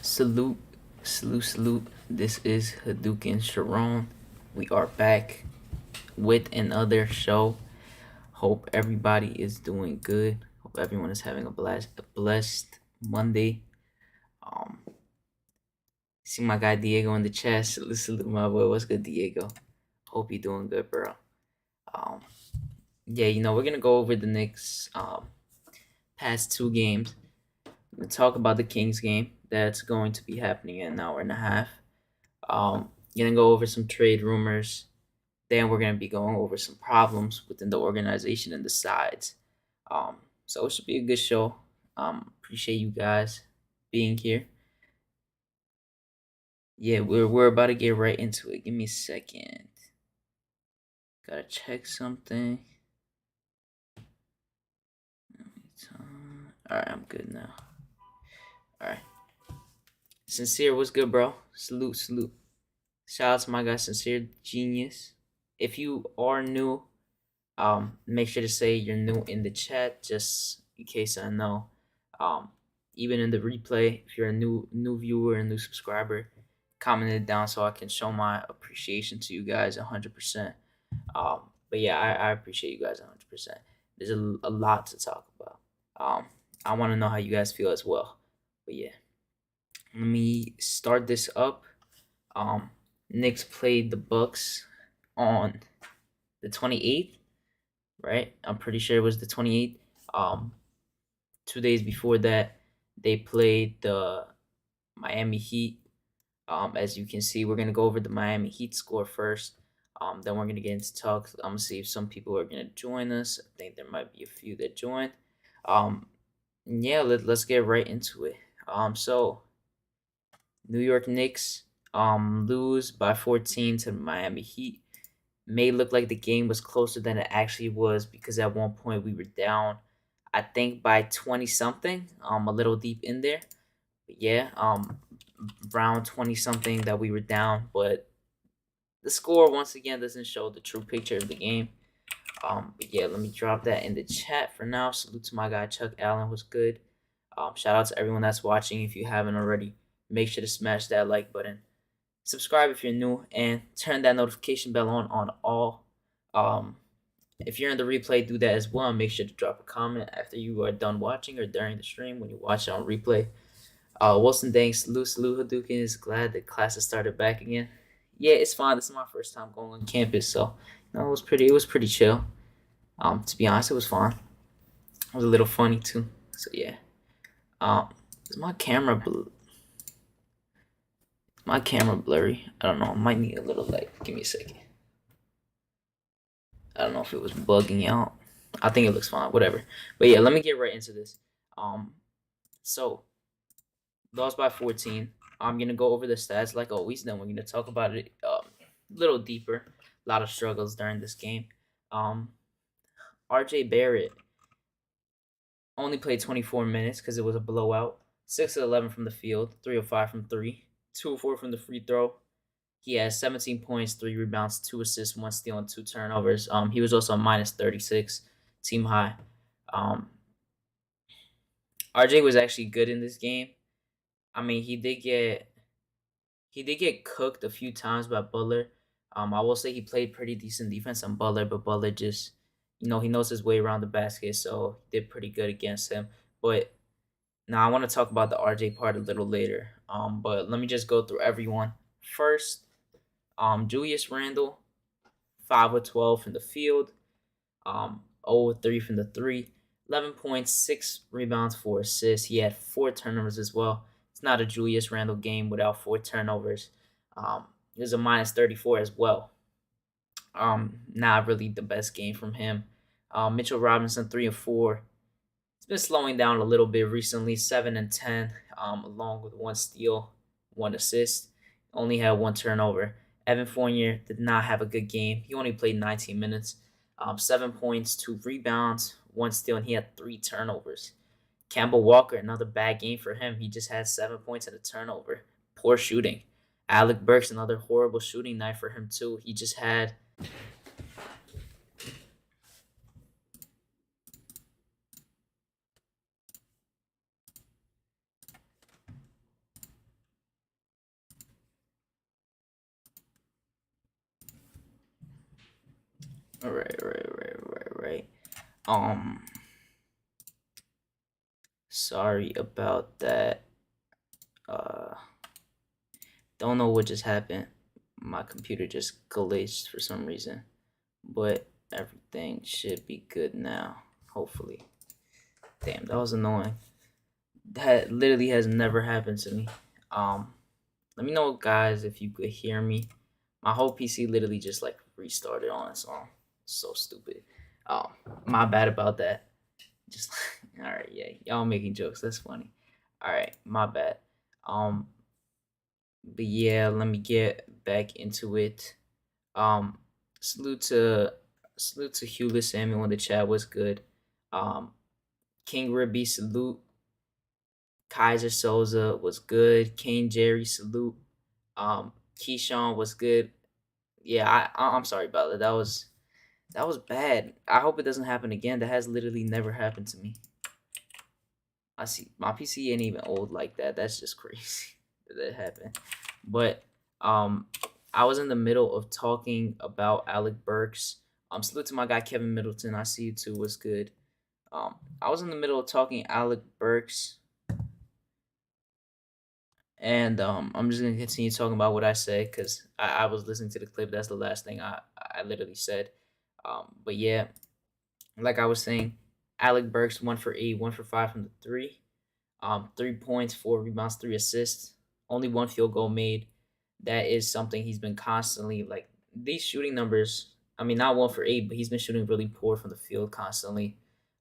Salute, salute. This is HadukenSharon. We are back with another show. Hope everybody is doing good. Hope everyone is having a blessed Monday. Um, See my guy Diego in the chat. Salute my boy. What's good, Diego? Hope you're doing good, bro. Um, yeah, we're gonna go over the Knicks past two games. We're gonna talk about the Kings game that's going to be happening in an hour and a half. Gonna go over some trade rumors. Then we're gonna be going over some problems within the organization and the sides. So it should be a good show. Appreciate you guys being here. Yeah, we're about to get right into it. Give me a second. Gotta check something. Alright, I'm good now. Alright. Sincere, what's good, bro? Salute. Shout out to my guy Sincere Genius. If you are new, make sure to say you're new in the chat, just in case I know. Even in the replay, if you're a new viewer, a new subscriber, comment it down so I can show my appreciation to you guys 100%. But yeah, I appreciate you guys 100%. There's a lot to talk about. I want to know how you guys feel as well. But yeah, let me start this up. Knicks played the Bucks on the 28th, right? I'm pretty sure it was the 28th. 2 days before that, they played the Miami Heat. As you can see, we're gonna go over the Miami Heat score first. Then we're gonna get into talks. I'm gonna see if some people are gonna join us. I think there might be a few that joined. Yeah, let's get right into it. So New York Knicks lose by 14 to the Miami Heat. May look like the game was closer than it actually was because at one point we were down, I think by 20 something, a little deep in there. But yeah, around 20 something that we were down, but the score once again doesn't show the true picture of the game. But yeah, let me drop that in the chat for now. Salute to my guy Chuck Allen, was good. Shout out to everyone that's watching. If you haven't already, make sure to smash that like button. Subscribe if you're new, and turn that notification bell on all. If you're in the replay, do that as well. And make sure to drop a comment after you are done watching or during the stream when you watch it on replay. Wilson Danks, salute Hadouken is glad the class has started back again. Yeah, it's fine. This is my first time going on campus, so it was pretty chill. To be honest, it was fun. It was a little funny too. So yeah. Is my camera blurry? I don't know. I might need a little light. Give me a second. I don't know if it was bugging out. I think it looks fine. Whatever. But yeah, let me get right into this. So lost by 14. I'm gonna go over the stats like always. Then we're gonna talk about it a little deeper. A lot of struggles during this game. RJ Barrett only played 24 minutes because it was a blowout. 6 of 11 from the field, 3 of 5 from 3, 2 of 4 from the free throw. He has 17 points, 3 rebounds, 2 assists, 1 steal, and 2 turnovers. He was also a minus 36, team high. RJ was actually good in this game. I mean, he did get cooked a few times by Butler. I will say he played pretty decent defense on Butler, but Butler just, he knows his way around the basket, so he did pretty good against him. But now I want to talk about the RJ part a little later. But let me just go through everyone first. Julius Randle, 5 of 12 from the field, 0 of 3 from the 3, 11 points, 6 rebounds, 4 assists. He had 4 turnovers as well. It's not a Julius Randle game without 4 turnovers. It was a minus 34 as well. Not really the best game from him. Mitchell Robinson, 3 of 4. It's been slowing down a little bit recently, 7 and 10, along with 1 steal, 1 assist. Only had 1 turnover. Evan Fournier did not have a good game. He only played 19 minutes. 7 points, 2 rebounds, 1 steal, and he had 3 turnovers. Campbell Walker, another bad game for him. He just had 7 points and a turnover. Poor shooting. Alec Burks, another horrible shooting night for him too. He just had Right. Um, Sorry about that. Uh, don't know what just happened. My computer just glitched for some reason, but everything should be good now. Hopefully. Damn, that was annoying. That literally has never happened to me. Um, Let me know, guys, if you could hear me. My whole PC literally just like restarted on its own. So stupid. Um, my bad about that. Just all right, yeah, y'all making jokes. That's funny. All right, my bad. Um, but yeah, let me get back into it. Um, salute to Hewlett Samuel in the chat. Was good. Um, King Ribby salute. Kaiser Souza was good. Kane Jerry salute. Keyshawn was good. Yeah, I'm sorry about that. That was bad. I hope it doesn't happen again. That has literally never happened to me. I see my PC ain't even old like that. That's just crazy that happened. But I was in the middle of talking about Alec Burks. Salute to my guy Kevin Middleton. I see you too. What's good? I was in the middle of talking Alec Burks, and I'm just gonna continue talking about what I say because I was listening to the clip. That's the last thing I literally said. But yeah, like I was saying, Alec Burks 1 for 8, 1 for 5 from the three. 3 points, 4 rebounds, 3 assists. Only one field goal made. That is something he's been constantly like these shooting numbers. I mean, not 1 for 8, but he's been shooting really poor from the field constantly.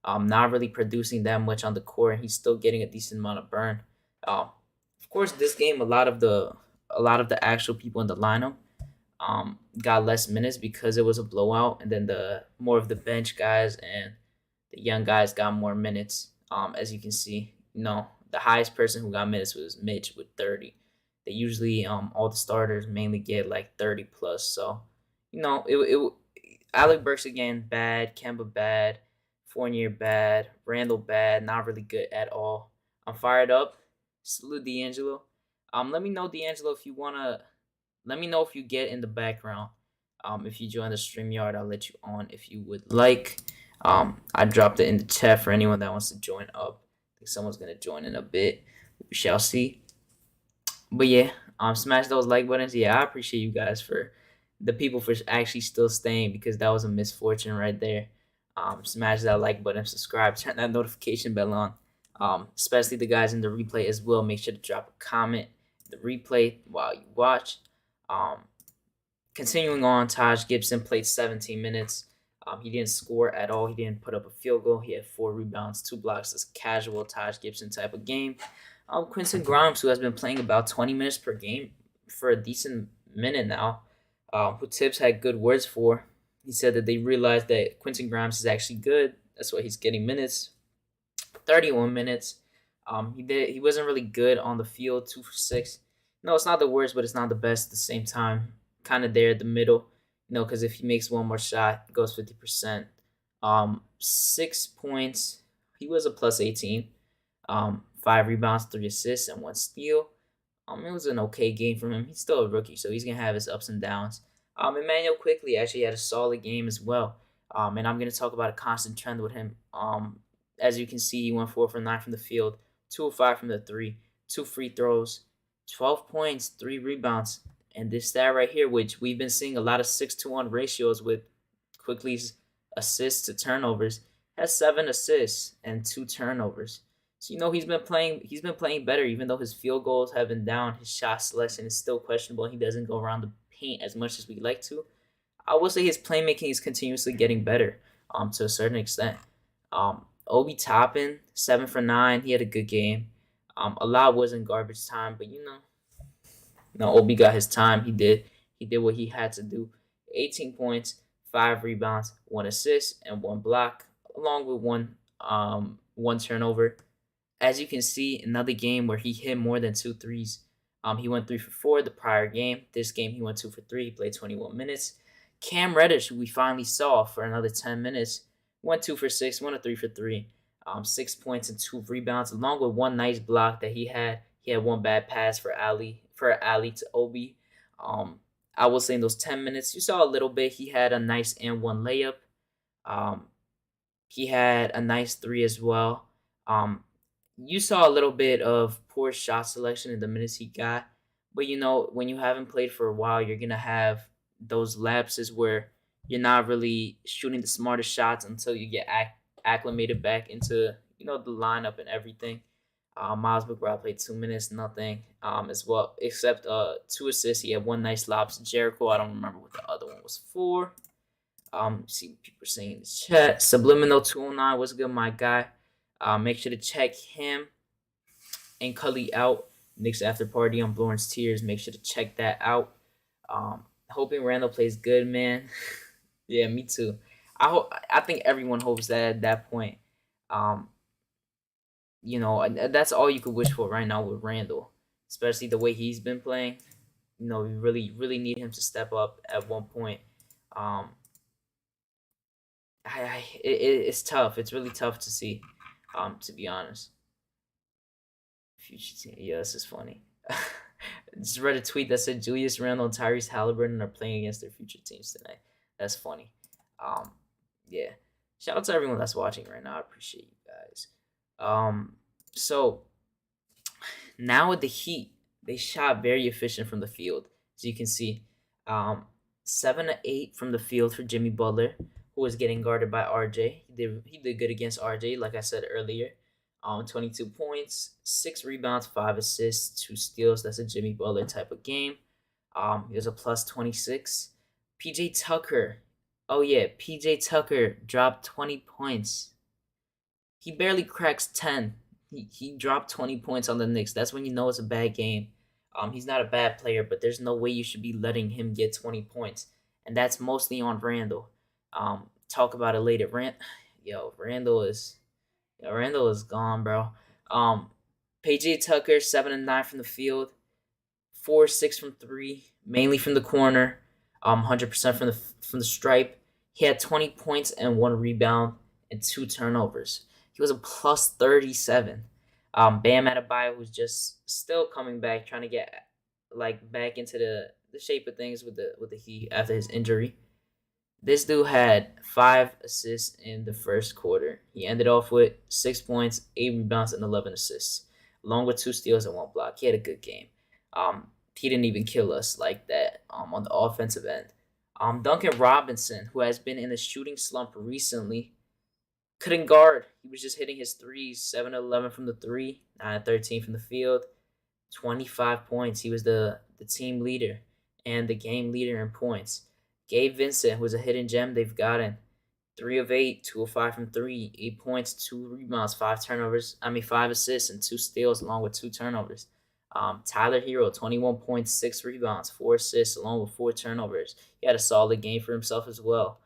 Not really producing that much on the court. He's still getting a decent amount of burn. Of course, this game a lot of the actual people in the lineup got less minutes because it was a blowout, and then the more of the bench guys and the young guys got more minutes. As you can see, the highest person who got minutes was Mitch with 30. They usually all the starters mainly get like 30 plus. So, it Alec Burks again bad, Kemba bad, Fournier bad, Randle bad, not really good at all. I'm fired up. Salute D'Angelo. Let me know, D'Angelo, if you wanna. Let me know if you get in the background. If you join the StreamYard, I'll let you on if you would like. I dropped it in the chat for anyone that wants to join up. I think someone's gonna join in a bit. We shall see. But yeah, smash those like buttons. Yeah, I appreciate you guys for the people for actually still staying because that was a misfortune right there. Smash that like button, subscribe, turn that notification bell on. Especially the guys in the replay as well. Make sure to drop a comment in the replay while you watch. Um, Continuing on, Taj Gibson played 17 minutes. He didn't score at all. He didn't put up a field goal. He had 4 rebounds, 2 blocks. It's a casual Taj Gibson type of game. Quinton Grimes, who has been playing about 20 minutes per game for a decent minute now, who Tibbs had good words for. He said that they realized that Quinton Grimes is actually good. That's why he's getting minutes. 31 minutes. He wasn't really good on the field. 2 for 6. No, it's not the worst, but it's not the best at the same time. Kind of there at the middle. Because if he makes one more shot, it goes 50%. 6 points. He was a plus 18. 5 rebounds, 3 assists, and 1 steal. It was an okay game from him. He's still a rookie, so he's gonna have his ups and downs. Emmanuel quickly actually had a solid game as well. And I'm gonna talk about a constant trend with him. As you can see, he went 4 for 9 from the field, 2 of 5 from the three, 2 free throws, 12 points, 3 rebounds, and this stat right here, which we've been seeing a lot of 6-to-1 ratios with Quickly's assists to turnovers, has 7 assists and 2 turnovers. So he's been playing. He's been playing better, even though his field goals have been down. His shot selection is still questionable. He doesn't go around the paint as much as we'd like to. I will say his playmaking is continuously getting better. To a certain extent. Obi Toppin, 7 for 9. He had a good game. A lot wasn't garbage time, but Obi got his time. He did what he had to do. 18 points, 5 rebounds, 1 assist, and 1 block, along with one turnover. As you can see, another game where he hit more than 2 threes. He went 3 for 4 the prior game. This game he went 2 for 3. He played 21 minutes. Cam Reddish, who we finally saw for another 10 minutes, went 2 for 6, went a 3 for 3. 6 points and 2 rebounds, along with one nice block that he had. He had one bad pass for Ali to Obi. I will say in those 10 minutes, you saw a little bit. He had a nice and one layup. Um, he had a nice three as well. Um, you saw a little bit of poor shot selection in the minutes he got. But when you haven't played for a while, you're gonna have those lapses where you're not really shooting the smartest shots until you get acclimated back into the lineup and everything. Miles McBride played 2 minutes, nothing as well, except 2 assists. He had one nice lob to Jericho. I don't remember what the other one was for. See what people are saying in the chat. Subliminal 209 was good, my guy. Make sure to check him and Cully out. Knicks after party on Lawrence Tears. Make sure to check that out. Hoping Randle plays good, man. Yeah, me too. I think everyone hopes that at that point. That's all you could wish for right now with Randle, especially the way he's been playing. We really, really need him to step up at one point. It's tough. It's really tough to see, to be honest. Future team. Yeah, this is funny. Just read a tweet that said Julius Randle and Tyrese Halliburton are playing against their future teams tonight. That's funny. Yeah. Shout out to everyone that's watching right now. I appreciate you guys. So now with the Heat, they shot very efficient from the field. As you can see, 7 to 8 from the field for Jimmy Butler, who was getting guarded by RJ. He did good against RJ, like I said earlier. 22 points, 6 rebounds, 5 assists, 2 steals. That's a Jimmy Butler type of game. He was a plus 26. PJ Tucker. Oh yeah, PJ Tucker dropped 20 points. He barely cracks 10. He dropped 20 points on the Knicks. That's when you know it's a bad game. He's not a bad player, but there's no way you should be letting him get 20 points. And that's mostly on Randle. Talk about it later. Randle is gone, bro. PJ Tucker, 7 and 9 from the field, 4-6 from 3, mainly from the corner. 100% from the stripe. He had 20 points and 1 rebound and 2 turnovers. He was a plus 37. Bam Adebayo was just still coming back, trying to get back into the shape of things with the Heat after his injury. This dude had 5 assists in the first quarter. He ended off with 6 points, 8 rebounds, and 11 assists, along with 2 steals and 1 block. He had a good game. He didn't even kill us like that on the offensive end. Duncan Robinson, who has been in a shooting slump recently, couldn't guard. He was just hitting his threes, 7-11 from the 3, 9-13 from the field, 25 points. He was the team leader and the game leader in points. Gabe Vincent, who was a hidden gem they've gotten, 3 of 8, 2 of 5 from 3, 8 points, 2 rebounds, 5 assists, and 2 steals, along with 2 turnovers. Tyler Hero, 21 points, 6 rebounds, 4 assists, along with 4 turnovers. He had a solid game for himself as well.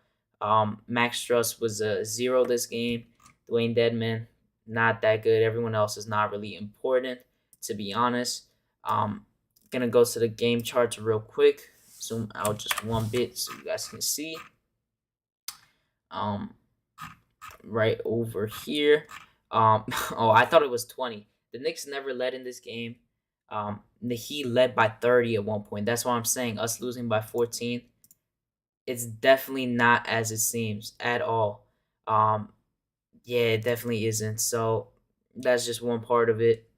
Max Struss was a 0 this game. Dwayne Dedman, not that good. Everyone else is not really important, to be honest. Gonna go to the game charts real quick. Zoom out just one bit so you guys can see. Right over here. I thought it was 20. The Knicks never led in this game. The Heat led by 30 at one point. That's why I'm saying us losing by 14. It's definitely not as it seems at all. Yeah, it definitely isn't. So that's just one part of it.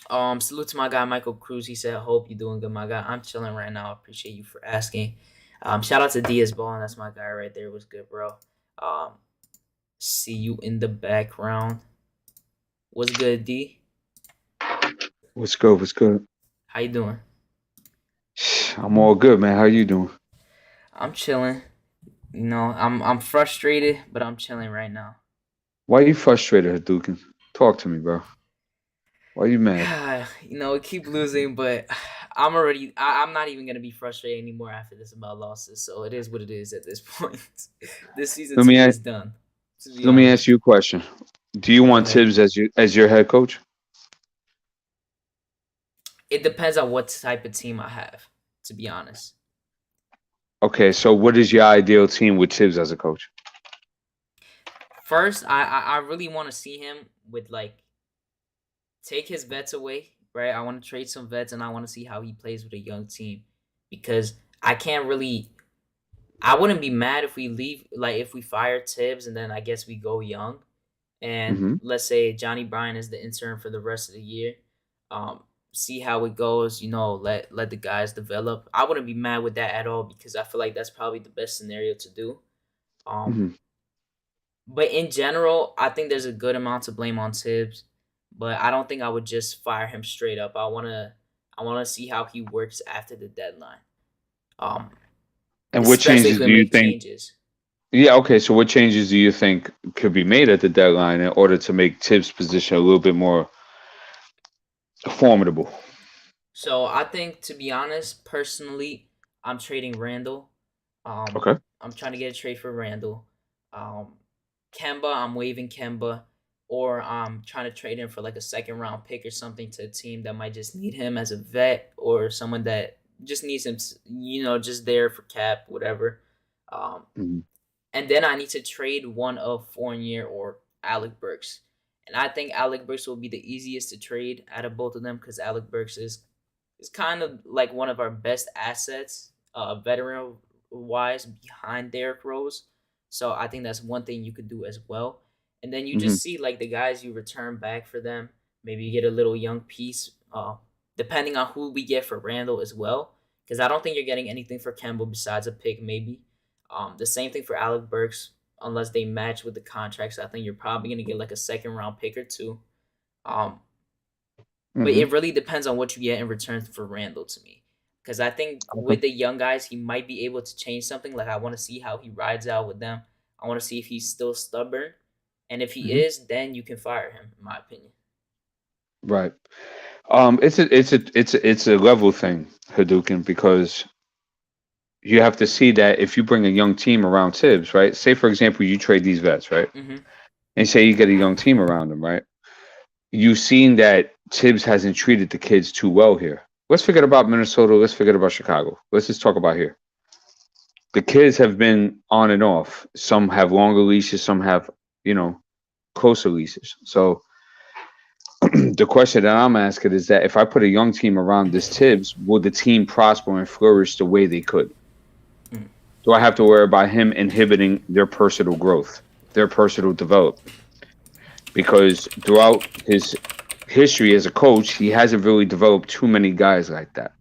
Salute to my guy Michael Cruz. He said, "Hope you're doing good, my guy." I'm chilling right now. I appreciate you for asking. Shout out to Diaz Ball. That's my guy right there. Was good, bro. See you in the background. What's good, D? What's good? What's good? How you doing? I'm all good, man. How you doing? I'm chilling. I'm frustrated, but I'm chilling right now. Why you frustrated, Hadouken? Talk to me, bro. Why you mad? We keep losing, but I'm not even gonna be frustrated anymore after this about losses. So it is what it is at this point. This season Let to me me ask, is done. To be let me honest. ask you a question. Do you Go want ahead. Tibbs as your head coach? It depends on what type of team I have, to be honest. Okay, so what is your ideal team with Tibbs as a coach? First, I really want to see him with take his vets away, right? I want to trade some vets and I want to see how he plays with a young team because I can't really. I wouldn't be mad if we leave, like if we fire Tibbs and then I guess we go young, and Hmm. let's say Johnny Bryan is the intern for the rest of the year. Um, See how it goes. Let the guys develop. I wouldn't be mad with that at all because I feel like that's probably the best scenario to do. Um, Hmm. but in general, I think there's a good amount to blame on Tibbs, but I don't think I would just fire him straight up. I wanna see how he works after the deadline. Um, And what Especially if changes we do you make think? changes. Yeah, okay. So what changes do you think could be made at the deadline in order to make Tibbs' position a little bit more formidable? So I think, to be honest, personally, I'm trading Randle. Okay. I'm trying to get a trade for Randle. Um, Kemba, I'm waiving Kemba, or I'm trying to trade him for like a second round pick or something to a team that might just need him as a vet or someone that just needs him, just there for cap, whatever. Um, Hmm. and then I need to trade one of Fournier or Alec Burks. And I think Alec Burks will be the easiest to trade out of both of them because Alec Burks is kind of like one of our best assets, veteran wise, behind Derrick Rose. So I think that's one thing you could do as well. And then you Hmm. just see like the guys you return back for them. Maybe you get a little young piece, depending on who we get for Randall as well. Because I don't think you're getting anything for Campbell besides a pick, maybe. The same thing for Alec Burks, unless they match with the contracts. I think you're probably gonna get like a second round pick or two. Um, but Hmm. it really depends on what you get in return for Randall to me. Because I think Okay. with the young guys, he might be able to change something. Like I want to see how he rides out with them. I want to see if he's still stubborn, and if he Hmm. is, then you can fire him, in my opinion. Right. It's a level thing, Hadouken, because you have to see that if you bring a young team around Tibbs, right? Say for example, you trade these vets, right? Mm-hmm. And say you get a young team around them, right? You've seen that Tibbs hasn't treated the kids too well here. Let's forget about Minnesota. Let's forget about Chicago. Let's just talk about here. The kids have been on and off. Some have longer leashes, some have, you know, closer leashes. So the question that I'm asking is that if I put a young team around this Tibbs, will the team prosper and flourish the way they could? Mm. Do I have to worry about him inhibiting their personal growth, their personal development? Because throughout his history as a coach, he hasn't really developed too many guys like that.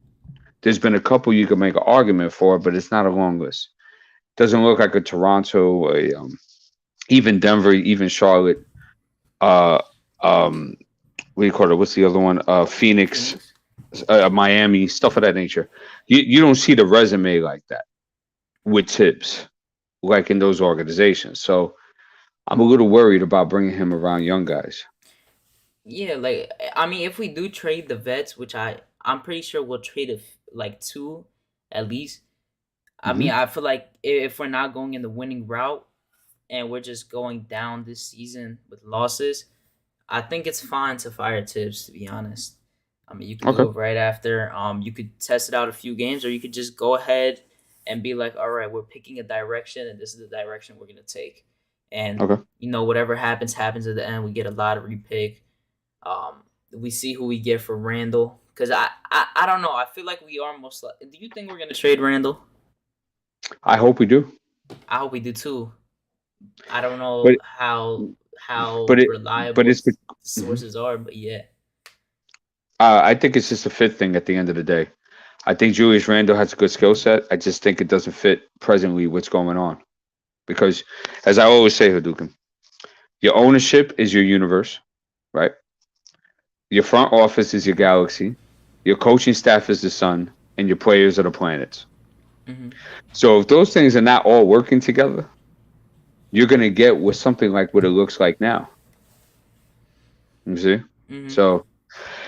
There's been a couple you could make an argument for, but it's not a long list. Doesn't look like a Toronto, even Denver, even Charlotte. Uh, um, what do you call it? What's the other one? Phoenix, Phoenix. Miami, stuff of that nature. You don't see the resume like that with Tibbs, like in those organizations. So I'm a little worried about bringing him around young guys. Yeah, like I mean, if we do trade the vets, which I'm pretty sure we'll trade like two at least. I mean, Hmm. I feel like if we're not going in the winning route and we're just going down this season with losses, I think it's fine to fire Tibbs. To be honest, I mean, you could do Okay. it right after. You could test it out a few games, or you could just go ahead and be like, "All right, we're picking a direction, and this is the direction we're gonna take." And Okay. whatever happens, happens at the end. We get a lottery pick. We see who we get for Randall. Because I don't know. I feel like we are most. Do you think we're gonna trade Randall? I hope we do. I hope we do too. I don't But know how but it but reliable it's the mhm. sources are, but yeah. I think it's just a fit thing at the end of the day. I think Julius Randle has a good skill set. I just think it doesn't fit presently what's going on. Because as I always say, Hadouken, your ownership is your universe, right? Your front office is your galaxy. Your coaching staff is the sun, and your players are the planets. Hmm. So if those things are not all working together, you're gonna get with something like what it looks like now. You see? Hmm. So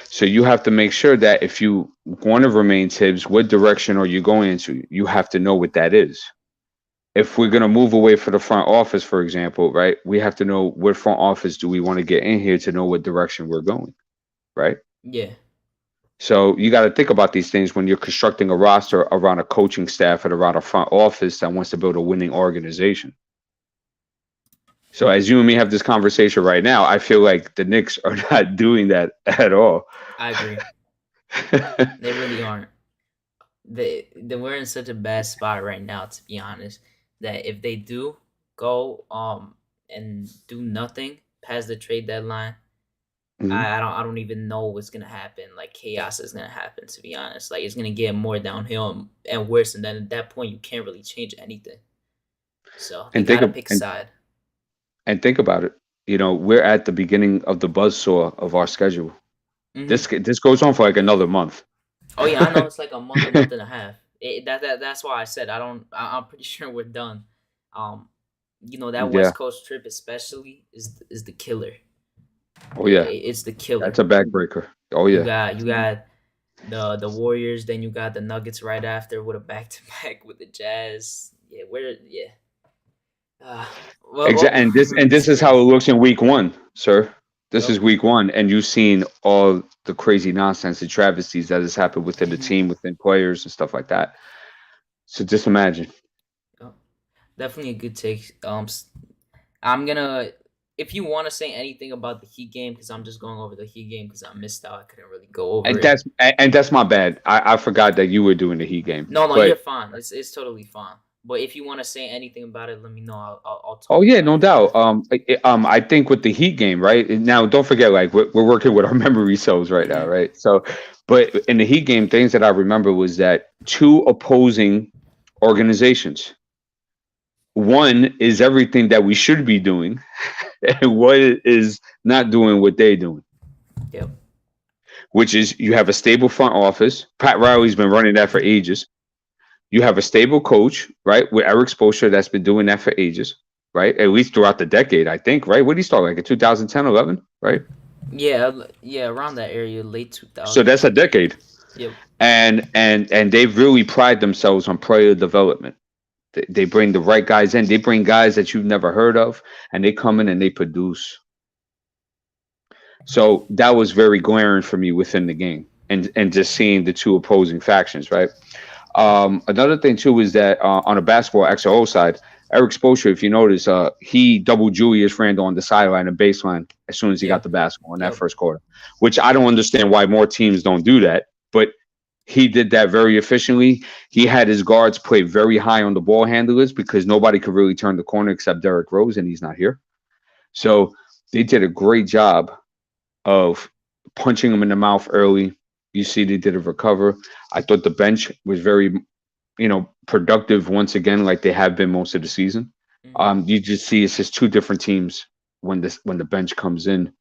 so you have to make sure that if you want to remain Tibbs, what direction are you going into? You have to know what that is. If we're gonna move away from the front office, for example, right? We have to know what front office do we want to get in here to know what direction we're going, right? Yeah. So you got to think about these things when you're constructing a roster around a coaching staff and around a front office that wants to build a winning organization. So as you and me have this conversation right now, I feel like the Knicks are not doing that at all. I agree. They really aren't. we're in such a bad spot right now, to be honest, that if they do go and do nothing past the trade deadline, Mhm. I don't even know what's gonna happen. Like chaos is gonna happen, to be honest. Like it's gonna get more downhill and worse, and then at that point you can't really change anything. So they And think gotta of pick a side. and think about it. You know, we're at the beginning of the buzzsaw of our schedule. Hmm. This goes on for like another month. Oh yeah, I know it's like a month and a half. That's why I said I don't. I'm pretty sure we're done. Um, that Yeah. West Coast trip especially is the killer. Oh yeah. It's the killer. That's a backbreaker. Oh You yeah. got you got the Warriors, then you got the Nuggets right after with a back to back with the Jazz. Yeah, yeah. Uh, Exactly. And it's this is how it crazy. looks in week one, sir. This Yep. is week one, and you've seen all the crazy nonsense and travesties that has happened within the Hmm. team, within players and stuff like that. So just imagine. Yep. Definitely a good take. I'm gonna. If you want to say anything about the Heat game, because I'm just going over the Heat game because I missed out. I couldn't really go over it. And that's my bad. I forgot that you were doing the Heat game. No, no, you're But fine. It's totally fine. But if you want to say anything about it, let me know. I'll oh talk yeah, about no it right doubt. after. I think with the Heat game, right now, don't forget, like we're working with our memory cells right now, Hmm. right? So, but in the Heat game, things that I remember was that two opposing organizations. One is everything that we should be doing, and one is not doing what they're doing. Yep. Which is you have a stable front office. Pat Riley's been running that for ages. You have a stable coach, right? With Eric Spoelstra that's been doing that for ages, right? At least throughout the decade, I think, right? What did he start like in 2010, 11, right? Yeah, yeah, around that area, late So that's 2000s. a decade. Yep. And they really pride themselves on player development. They bring the right guys in. They bring guys that you've never heard of, and they come in and they produce. So that was very glaring for me within the game, and just seeing the two opposing factions, right? Another thing too is that on the basketball XO side, Eric Spoelstra, if you notice, he doubled Julius Randle on the sideline and baseline as soon as he got Yep. the basketball in that Yep. first quarter, which I don't understand why more teams don't do that, but he did that very efficiently. He had his guards play very high on the ball handlers because nobody could really turn the corner except Derrick Rose, and he's not here. So they did a great job of punching him in the mouth early. You see, they did a recover. I thought the bench was very, productive once again, like they have been most of the season. Hmm. You just see it's just two different teams when the bench comes in.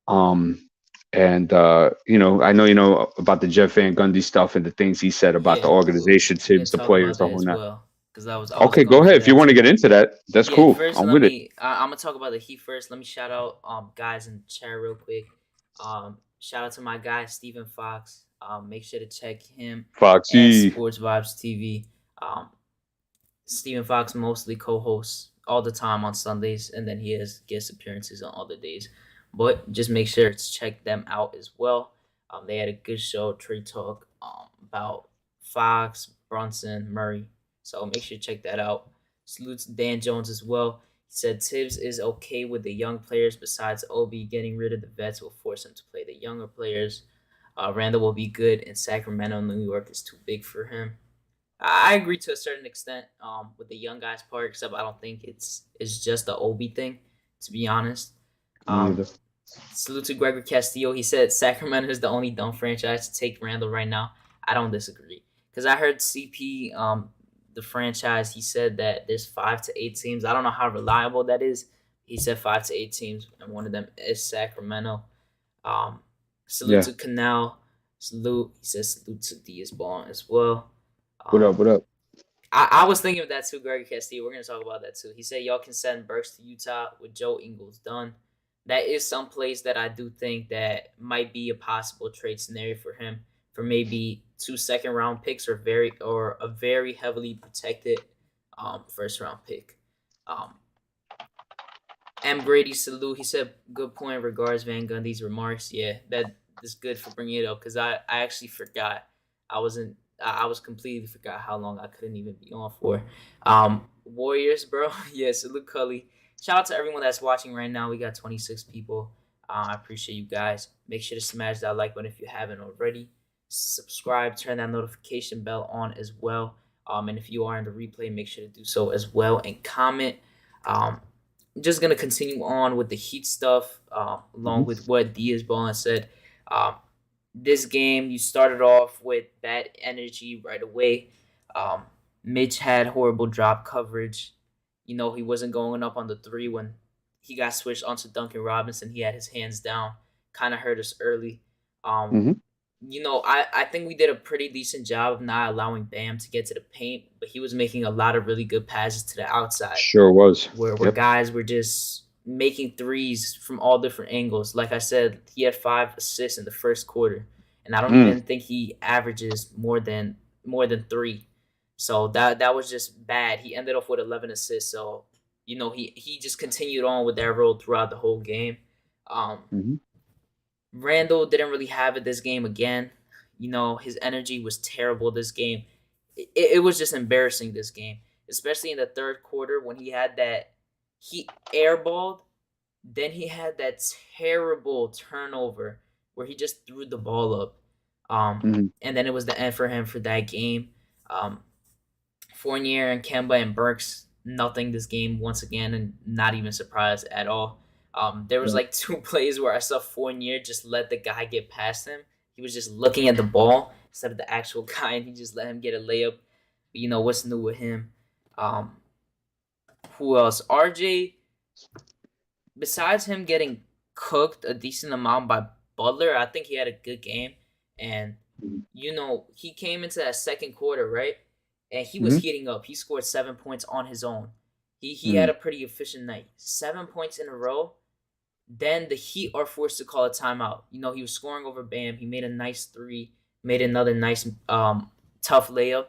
Um, and I know you know about the Jeff Van Gundy stuff and the things he said about the Yeah, organization, we can Tibbs, the talk players, about the that whole as that. well because I was Okay, going go for ahead. If you that want to too. get into that, that's Yeah, cool. first I'm let with it. me. I'm gonna talk about the Heat first. Let me shout out guys in the chat real quick. Shout out to my guy Stephen Fox. Make sure to check him at Foxy. Sports Vibes TV. Um, Stephen Fox mostly co-hosts all the time on Sundays, and then he has guest appearances on other days. But just make sure to check them out as well. They had a good show, Trade Talk, about Fox, Brunson, Murray. So make sure to check that out. Salute to Dan Jones as well. He said Tibbs is okay with the young players. Besides Obi, getting rid of the vets will force him to play the younger players. Randall will be good in Sacramento. New York is too big for him. I agree to a certain extent with the young guys part, except I don't think it's just the Obi thing, to be honest. Me Um, neither. Salute to Gregor Castillo. He said Sacramento is the only dumb franchise to take Randall right now. I don't disagree because I heard CP the franchise. He said that there's 5 to 8 teams. I don't know how reliable that is. He said 5 to 8 teams, and one of them is Sacramento. Um, Salute Yeah. to Canal. Salute. He says salute to Diaz Ball as well. What up? Um, What up? I was thinking of that too, Greg Castillo. We're gonna talk about that too. He said y'all can send Burks to Utah with Joe Ingles done. That is some place that I do think that might be a possible trade scenario for him for maybe 2 second round picks or a very heavily protected first round pick. Um, M. Grady salute. He said, "Good point. Regards Van Gundy's remarks. Yeah, that is good for bringing it up because I actually forgot. I was completely forgot how long I couldn't even be on for. Warriors, bro. Yeah, salute Cully. Shout out to everyone that's watching right now. We got 26 people. I appreciate you guys. Make sure to smash that like button if you haven't already. subscribe, turn that notification bell on as well. And if you are in the replay, make sure to do so as well and comment. Um, just gonna continue on with the Heat stuff, along Mhm. with what Diaz Ballin said. Um, this game, you started off with bad energy right away. Um, Mitch had horrible drop coverage. You know, he wasn't going up on the three when he got switched onto Duncan Robinson. He had his hands down, kind of hurt us early. Um, Mhm. I think we did a pretty decent job of not allowing Bam to get to the paint, but he was making a lot of really good passes to the outside Sure was. where Yep. guys were just making threes from all different angles. Like I said, he had 5 assists in the first quarter, and I don't Mm. even think he averages more than three. So that was just bad. He ended up with 11 assists. So he just continued on with that role throughout the whole game. Um, Mhm. Randle didn't really have it this game again. His energy was terrible this game. It was just embarrassing this game, especially in the third quarter when he airballed. Then he had that terrible turnover where he just threw the ball up. Mhm. And then it was the end for him for that game. Um, Fournier and Kemba and Burks, nothing this game once again, and not even surprised at all. There was Right. like 2 plays where I saw Fournier just let the guy get past him. He was just looking at the ball instead of the actual guy, and he just let him get a layup. What's new with him? Um, who else? RJ. Besides him getting cooked a decent amount by Butler, I think he had a good game. And Mhm. he came into that second quarter, right? And he was Mhm. heating up. He scored 7 points on his own. He had Mm. a pretty efficient night. 7 points in a row. Then the Heat are forced to call a timeout. He was scoring over Bam. He made a nice three, made another nice tough layup.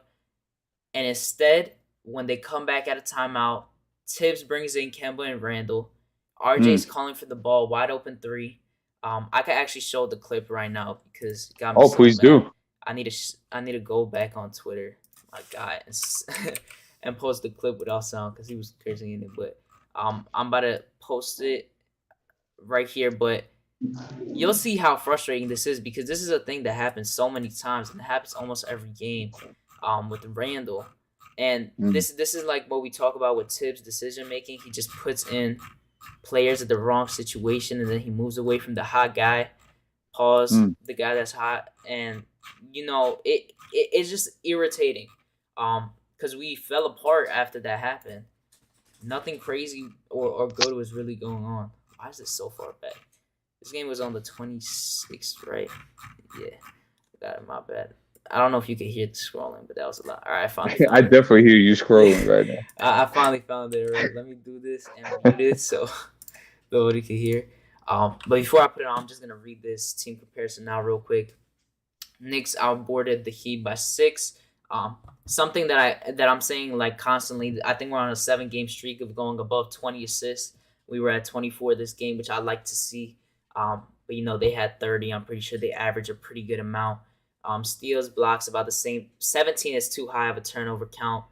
And instead, when they come back at a timeout, Tibbs brings in Kemba and Randle. Mm. RJ's calling for the ball, wide open three. I can actually show the clip right now because it got me Oh, so please mad. do. I need to go back on Twitter, my guy, and post the clip without sound because he was cursing in it. But I'm about to post it right here. But you'll see how frustrating this is because this is a thing that happens so many times and it happens almost every game with Randall. And Mm. this is like what we talk about with Tibbs' decision making. He just puts in players at the wrong situation and then he moves away from the hot guy. Pause Mm. the guy that's hot, and it's just irritating. Because we fell apart after that happened. Nothing crazy or good was really going on. Why is this so far back? This game was on the 26th, right? Yeah, got it. My bad. I don't know if you could hear the scrolling, but that was a lot. All right, I finally I found it. definitely hear you Yeah, scrolling right now. I finally found it. Right, let me do this and mute it so nobody can hear. But before I put it on, I'm just gonna read this team comparison now real quick. Knicks outboarded the Heat by 6. Something that I'm saying like constantly. I think we're on a 7 game streak of going above 20 assists. We were at 24 this game, which I like to see. But they had 30. I'm pretty sure they average a pretty good amount. Steals, blocks about the same. 17 is too high of a turnover count,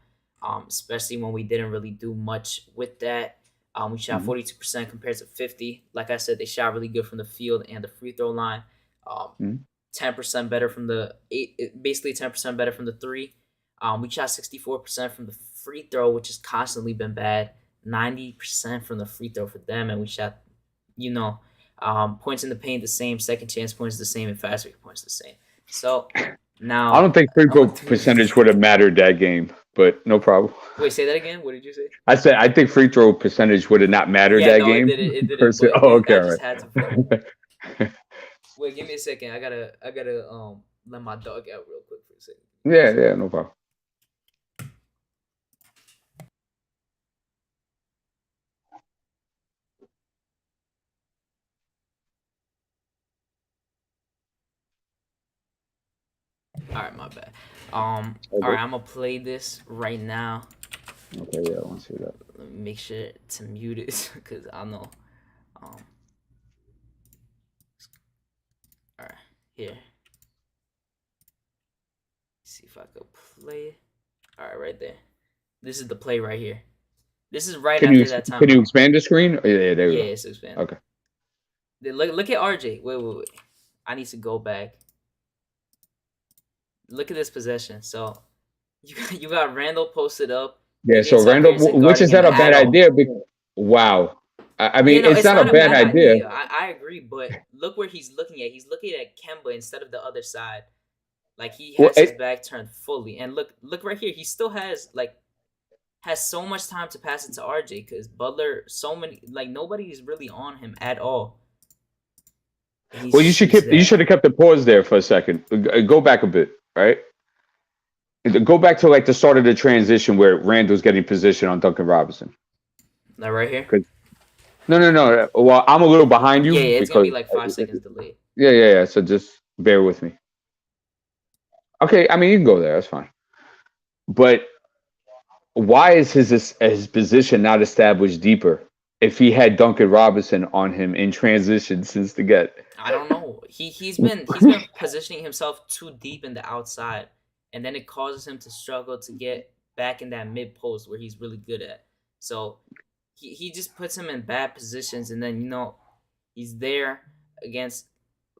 especially when we didn't really do much with that. We shot Mhm. 42% compared to 50. Like I said, they shot really good from the field and the free throw line. Um, Mhm. 10% better from the eight, basically 10% better from the three. We shot 64% from the free throw, which has constantly been bad. 90% from the free throw for them, and we shot, you know, points in the paint the same, second chance points the same, and fast break points the same. So I now don't think free I'm throw gonna do percentage this. would have mattered that game, but no problem. Wait, say that again. What did you say? I said I think free throw percentage would have not mattered Yeah, that no, it game. didn't. It didn't. Personally. But Oh, okay, I all just right. had to for the. Wait, give me a second. I gotta let my dog out real quick for a second. Give me a Yeah, second. yeah, no problem. All right, my bad. All All right, good. I'm gonna play this right now. Okay, yeah, I want to see that. Let me make sure to mute it because I know. Um, all right, here. See if I could play it. All right, right there. This is the play right here. This is right Can you after that can you timeout. expand the screen? Oh, yeah, yeah, there we Yeah, go. it's expanded. Okay. Look at RJ. Wait. I need to go back. look at this possession. So you got Randle posted up Yeah. So against Tucker Randall, isn't which guarding is him that a bad at all. idea? Wow. I Yeah, mean, no, it's it's not a not a bad bad idea. idea. I agree, but look where he's looking at. He's looking at Kemba instead of the other side. Like he Well, has his back turned fully. And look right here. He still has so much time to pass it to RJ because Butler nobody is really on him at all. well, He's you there. should have kept the pause there for a second. Go back a bit, right? Go back to like the start of the transition where Randall's getting position on Duncan Robinson. Like right here. 'Cause- no. Well, I'm a little behind Yeah, you yeah, it's gonna because be like 5 seconds delayed. yeah. So just bear with me. Okay, I mean you can go there. That's fine. But why is his position not established deeper if he had Duncan Robinson on him in transition since the get? I don't know. He's been positioning himself too deep in the outside, and then it causes him to struggle to get back in that mid post where he's really good at. So he just puts him in bad positions, and then he's there against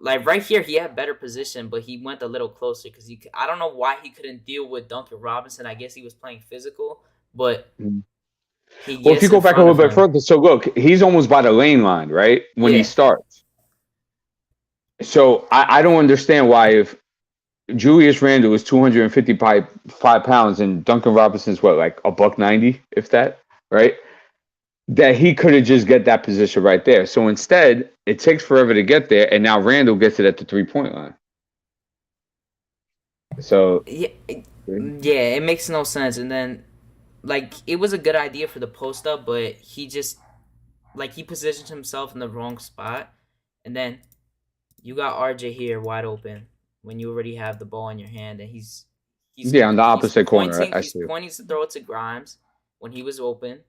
like right here he had better position, but he went a little closer because I don't know why he couldn't deal with Duncan Robinson. I guess he was playing physical, but he Well, if you gets in go back a front little of bit him. further, so look, he's almost by the lane line, right? When he Yeah, starts. So I don't understand why if Julius Randle is 255 pounds and Duncan Robinson's what, like a buck 90, if that, right? That he couldn't just get that position right there. So instead, it takes forever to get there, and now Randle gets it at the 3-point line. So yeah, yeah. It makes no sense, and then like it was a good idea for the post up, but he just he positioned himself in the wrong spot, and then you got RJ here wide open when you already have the ball in your hand, and he's yeah, on the he's opposite corner, pointing I he's see. pointing to throw it to Grimes when he was open,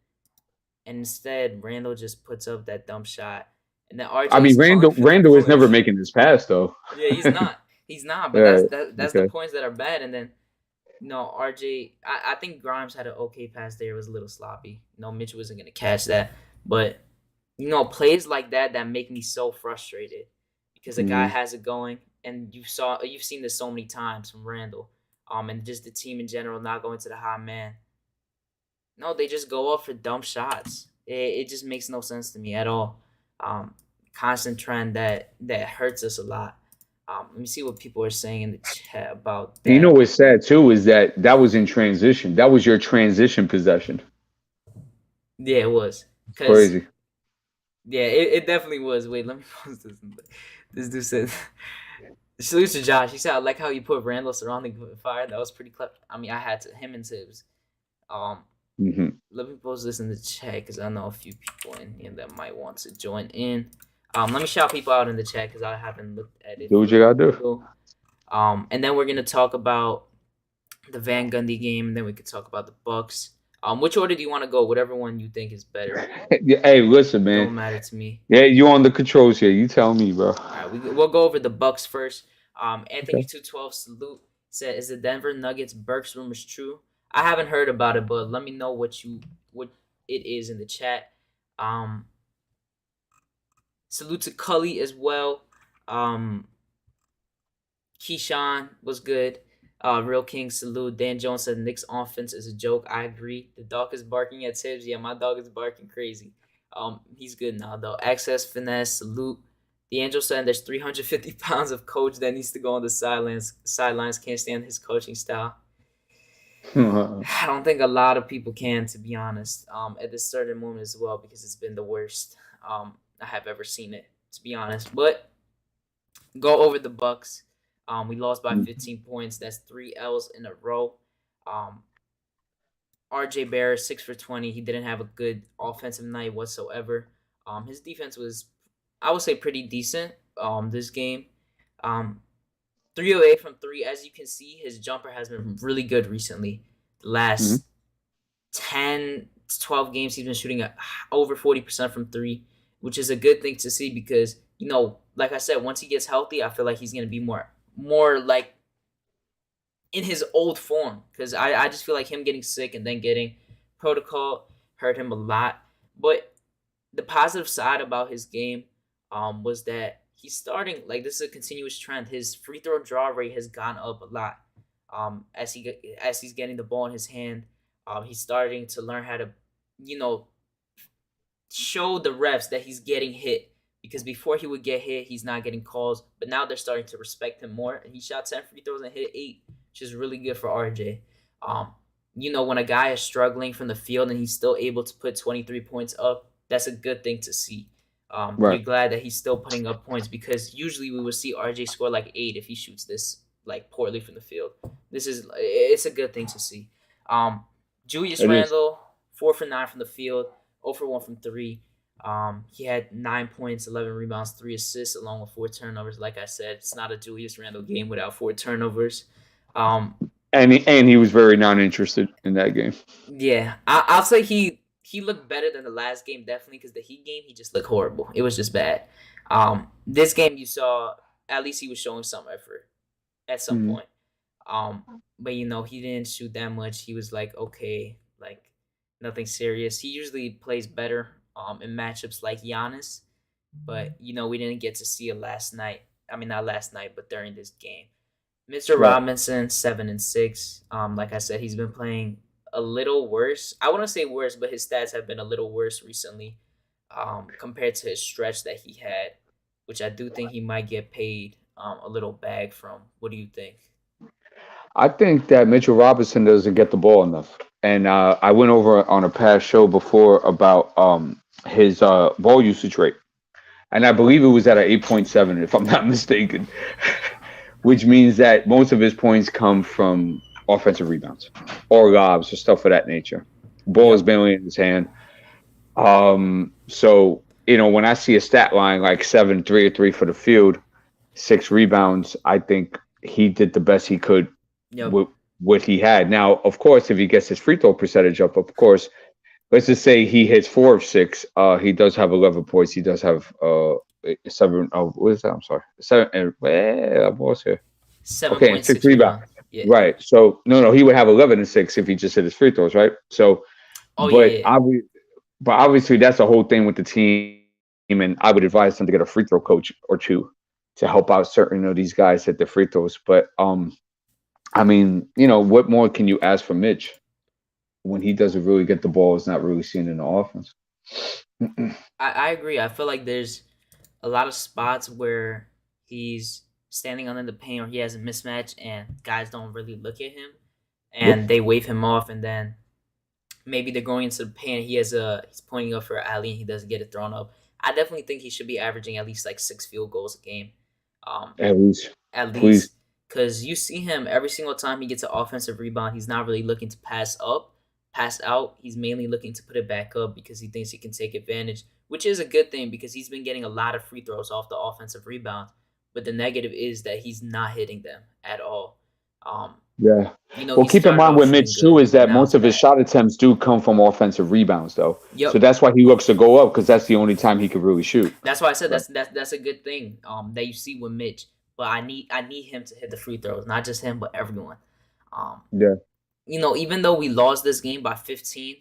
and instead Randall just puts up that dumb shot, and then I RJ is mean, calling for the Randall is never push. making this pass though. Yeah, he's not, but Yeah. that's the Okay. points that are bad, and then no, RJ. I think Grimes had an okay pass there. It was a little sloppy. No, Mitch wasn't gonna catch that. But plays like that make me so frustrated because a guy Mhm. has it going, and you've seen this so many times from Randall, and just the team in general not going to the high man. No, they just go up for dumb shots. It just makes no sense to me at all. Constant trend that hurts us a lot. Let me see what people are saying in the chat about You know that. what's sad too is that was in transition. That was your transition possession. Yeah, it was. It's Cause crazy. yeah, it definitely was. Wait, let me post this. This dude said, "Salute to Josh." He said, "I like how you put Randall surrounding him with fire. That was pretty clever." I mean, I had to him and Tibbs. Um, Hmm. let me post this in the chat because I know a few people in here that might want to join in. Let me shout people out in the chat because I haven't looked at it Do what for you a gotta do. little. And then we're gonna talk about the Van Gundy game, and then we could talk about the Bucks. Which order do you want to go? Whatever one you think is better. Yeah, hey, listen, It man. don't matter to me. Yeah, you on the controls here. You tell me, bro. All right, we'll go over the Bucks first. Anthony Okay. 212 salute said, "Is the Denver Nuggets Burks rumors true?" I haven't heard about it, but let me know what it is in the chat. Um, salute to Cully as well. Um, Keyshawn was good. Real King salute. Dan Jones said Knicks offense is a joke. I agree. The dog is barking at Tibbs. Yeah, my dog is barking crazy. He's good now though. Access finesse salute. The Angel said there's 350 pounds of coach that needs to go on the sidelines. Sidelines can't stand his coaching style. I don't think a lot of people can, to be honest. At this certain moment as well, because it's been the worst. I have ever seen it, to be honest. But go over the Bucks. We lost by 15 points. That's 3 L's in a row. Um, RJ Barrett 6 for 20. He didn't have a good offensive night whatsoever. His defense was, I would say, pretty decent. This game, 3 of 8 from three. As you can see, his jumper has been really good recently. The Mhm. last 10 to 12 games, he's been shooting over 40% from three, which is a good thing to see because like I said, once he gets healthy, I feel like he's gonna be more like in his old form because I just feel like him getting sick and then getting protocol hurt him a lot. But the positive side about his game was that he's starting like this is a continuous trend. His free throw draw rate has gone up a lot. As he's getting the ball in his hand, he's starting to learn how to, you know, show the refs that he's getting hit, because before he would get hit, he's not getting calls. But now they're starting to respect him more. And he shot 10 free throws and hit 8, which is really good for RJ. Um, when a guy is struggling from the field and he's still able to put 23 points up, that's a good thing to see. You're Right. glad that he's still putting up points, because usually we would see RJ score like 8 if he shoots this like poorly from the field. It's a good thing to see. Um, Julius It is. Randle, 4 for 9 from the field, 0 for 1 from three. He had 9 points, 11 rebounds, 3 assists, along with 4 turnovers. Like I said, it's not a Julius Randle game without 4 turnovers. Um, And he was very non-interested in that game. yeah, I'll say he looked better than the last game, definitely, because the Heat game he just looked horrible. It was just bad. This game you saw at least he was showing some effort at some Mhm. point. But he didn't shoot that much. He was like, okay, like nothing serious. He usually plays better in matchups like Giannis, but we didn't get to see it last night. I mean, not last night, but during this game. Mr. Right. Robinson, 7 and 6. Like I said, he's been playing a little worse. I wouldn't say worse, but his stats have been a little worse recently, compared to his stretch that he had, which I do think he might get paid a little bag from. What do you think? I think that Mitchell Robinson doesn't get the ball enough. And I went over on a past show before about his ball usage rate. And I believe it was at an 8.7, if I'm not mistaken, which means that most of his points come from offensive rebounds or lobs or stuff of that nature. Ball is Yep. barely in his hand. So, when I see a stat line like 7, 3 or 3 for the field, 6 rebounds, I think he did the best he could Yep. with what he had. Now, of course, if he gets his free throw percentage up, of course, let's just say he hits 4 of 6. He does have 11 points. He does have 7. Oh, what is that? I'm sorry, 7. I'm lost here. Seven Okay, and point six six rebounds. rebounds. Yeah. Right. So no, he would have 11 and 6 if he just hit his free throws. Right. So, Oh yeah. but Yeah. obviously that's the whole thing with the team, and I would advise them to get a free throw coach or two to help out certain of these guys hit the free throws. But I mean, what more can you ask from Mitch when he doesn't really get the ball? Is not really seen in the offense. I agree. I feel like there's a lot of spots where he's standing under the paint or he has a mismatch and guys don't really look at him Yep. and they wave him off, and then maybe they're going into the paint. He's pointing up for an alley and he doesn't get it thrown up. I definitely think he should be averaging at least like 6 field goals a game. Um, At least, at please. least, because you see him every single time he gets an offensive rebound, he's not really looking to pass out. He's mainly looking to put it back up because he thinks he can take advantage, which is a good thing because he's been getting a lot of free throws off the offensive rebound. But the negative is that he's not hitting them at all. Um, Yeah. Well, he keep in started mind off with shooting Mitch too good, is but that now most it's of his bad. shot attempts do come from offensive rebounds, though. So Yep. that's why he looks to go up because that's the only time he could really shoot. That's why I said Right. that's a good thing. That you see with Mitch, but I need him to hit the free throws, not just him, but everyone. Um, Yeah. even though we lost this game by 15,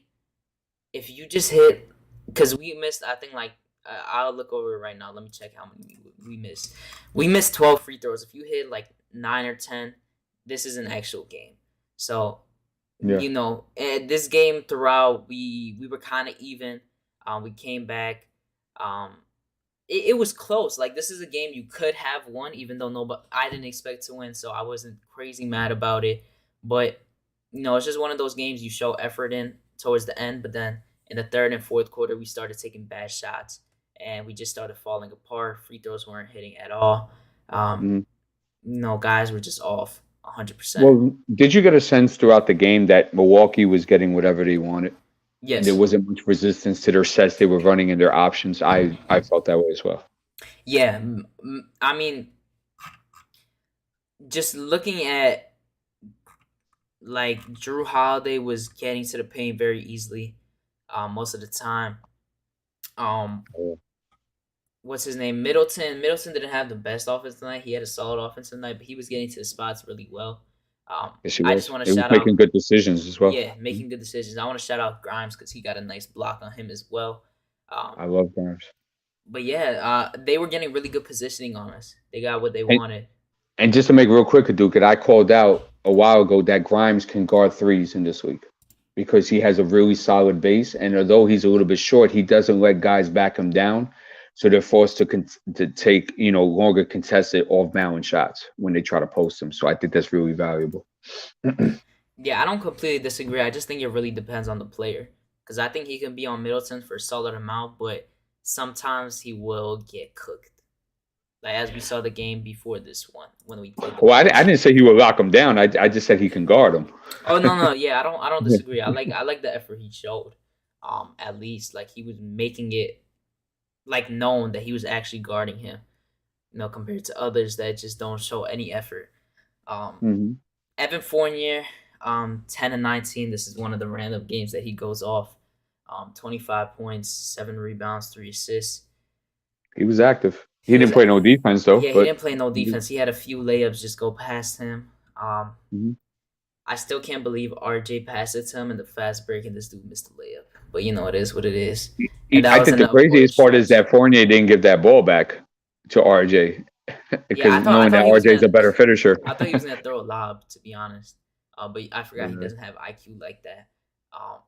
if you just hit, because we missed, I think like I'll look over it right now. Let me check how many we missed. We missed 12 free throws. If you hit like 9 or 10, this is an actual game. So Yeah. this game throughout we were kind of even. We came back. Um, it was close. Like this is a game you could have won, even though nobody I didn't expect to win, so I wasn't crazy mad about it. But it's just one of those games you show effort in towards the end, but then in the third and fourth quarter we started taking bad shots and we just started falling apart. Free throws weren't hitting at all. Um, Mhm. guys were just off 100%. Well, did you get a sense throughout the game that Milwaukee was getting whatever they wanted? There Yes. wasn't much resistance to their sets they were running and their options. I felt that way as well. Yeah. I mean, just looking at like Drew Holiday was getting to the paint very easily, most of the time. Um, Yeah. what's his name? Middleton. Middleton didn't have the best offense tonight. He had a solid offense tonight, but he was getting to the spots really well. Yes, he I just was. want to He was shout making out, good decisions as well. yeah, making good decisions. I want to shout out Grimes because he got a nice block on him as well. Um, I love Grimes. but yeah, they were getting really good positioning on us. They got what they And wanted. and just to make real quick, Duke, I called out a while ago that Grimes can guard threes in this league because he has a really solid base, and although he's a little bit short, he doesn't let guys back him down, so they're forced to take longer contested off balance shots when they try to post him. So I think that's really valuable. Yeah, I don't completely disagree. I just think it really depends on the player. Because I think he can be on Middleton for a solid amount, but sometimes he will get cooked. Like as we saw the game before this one when we played the Well, I Bucks. didn't say he would lock him down. I just said he can guard him. Oh no, yeah, I don't disagree. I like the effort he showed. At least like he was making it like known that he was actually guarding him. Compared to others that just don't show any effort. Um, Hmm. Evan Fournier, 10 and 19. This is one of the random games that he goes off. 25 points, 7 rebounds, 3 assists. He was active. He He was, didn't play no defense though, yeah, he but didn't play no defense. He had a few layups just go past him. mhm. I still can't believe RJ passed it to him in the fast break and this dude missed the layup. But it is what it is. And that I was think an the important craziest part is stretch. that Fournier didn't give that ball back to RJ Yeah, because I knowing that thought he was RJ is a gonna better finisher. I thought he was gonna throw a lob, to be honest. But I forgot he Uh, doesn't have IQ like that. Um,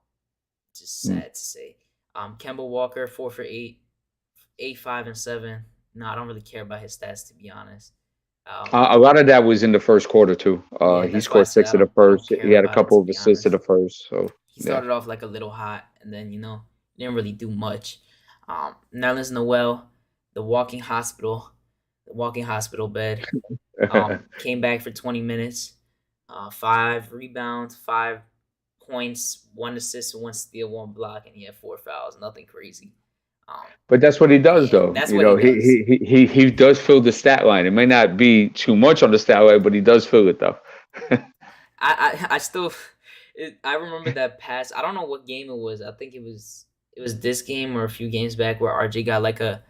just mm. sad to say. Kemba Walker 4 for 8, 8, 5, and 7. No, I don't really care about his stats, to be honest. Um, A lot of that was in the first quarter too. yeah, He that's why I scored said six I in the don't I don't first. care He had a about it, couple to of be assists in honest. the first. So He yeah, started off like a little hot, and then didn't really do much. Nerlens Noel, the walking hospital, the walking hospital bed. Came back for 20 minutes, 5 rebounds, 5 points, 1 assist, 1 steal, 1 block, and he had 4 fouls. Nothing crazy. Um, but that's what he does yeah, though. that's what he does. He does fill the stat line. It may not be too much on the stat line, but he does fill it though. I still, I remember that pass. I don't know what game it was. I think it was this game or a few games back where RJ got like a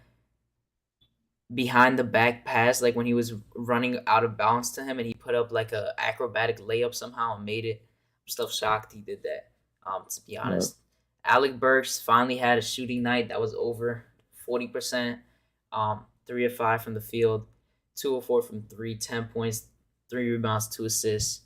behind the back pass, like when he was running out of bounds to him, and he put up like a acrobatic layup somehow and made it. I'm still shocked he did that. To be Right. honest, Alec Burks finally had a shooting night that was over 40%. 3 of 5 from the field, 2 of 4 from three, 10 points, 3 rebounds, 2 assists.